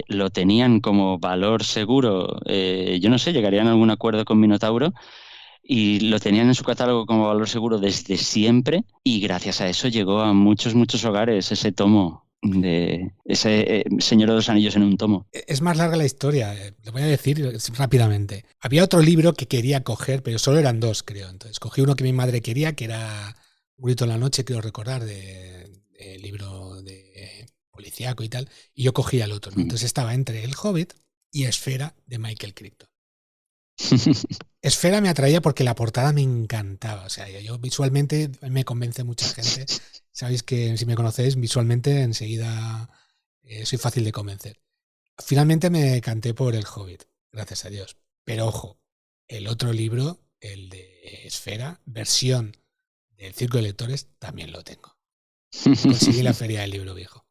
lo tenían como valor seguro. Yo no sé, llegarían a algún acuerdo con Minotauro y lo tenían en su catálogo como valor seguro desde siempre, y gracias a eso llegó a muchos hogares ese tomo de ese Señor de los Anillos en un tomo. Es más larga la historia, lo voy a decir rápidamente. Había otro libro que quería coger, pero solo eran 2, creo. Entonces cogí uno que mi madre quería, que era Un grito en la noche, quiero recordar, de libro de policíaco y tal, y yo cogía el otro, ¿no? Entonces estaba entre El Hobbit y Esfera de Michael Crichton. Esfera me atraía porque la portada me encantaba. O sea, yo visualmente me convence mucha gente. Sabéis que si me conocéis visualmente enseguida soy fácil de convencer. Finalmente me canté por El Hobbit, gracias a Dios. Pero ojo, el otro libro, el de Esfera, versión del Círculo de Lectores, también lo tengo. Conseguí la feria del libro viejo.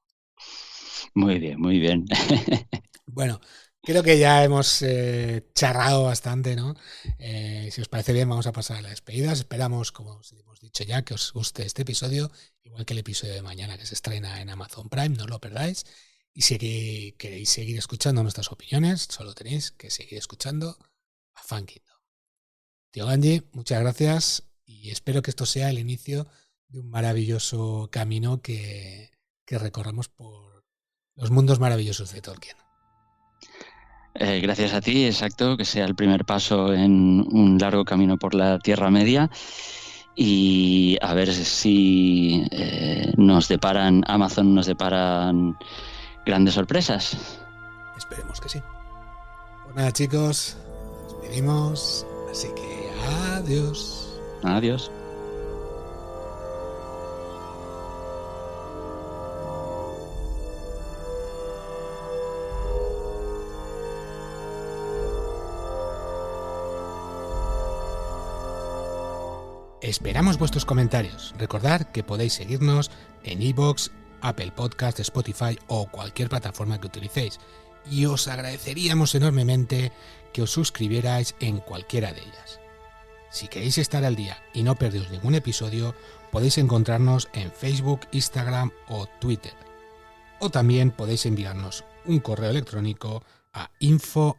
Muy bien, muy bien. Bueno, creo que ya hemos charrado bastante, ¿no? Si os parece bien, vamos a pasar a las despedidas. Esperamos, como os hemos dicho ya, que os guste este episodio, igual que el episodio de mañana que se estrena en Amazon Prime, no lo perdáis. Y si queréis seguir escuchando nuestras opiniones, solo tenéis que seguir escuchando a Fan Kingdom. Tío Ganji, muchas gracias y espero que esto sea el inicio de un maravilloso camino que recorramos por los mundos maravillosos de Tolkien. Gracias a ti, exacto, que sea el primer paso en un largo camino por la Tierra Media, y a ver si Amazon nos deparan grandes sorpresas. Esperemos que sí. Pues nada, chicos, nos despedimos, así que adiós. Adiós. Esperamos vuestros comentarios. Recordad que podéis seguirnos en iVoox, Apple Podcast, Spotify o cualquier plataforma que utilicéis. Y os agradeceríamos enormemente que os suscribierais en cualquiera de ellas. Si queréis estar al día y no perderos ningún episodio, podéis encontrarnos en Facebook, Instagram o Twitter. O también podéis enviarnos un correo electrónico a info@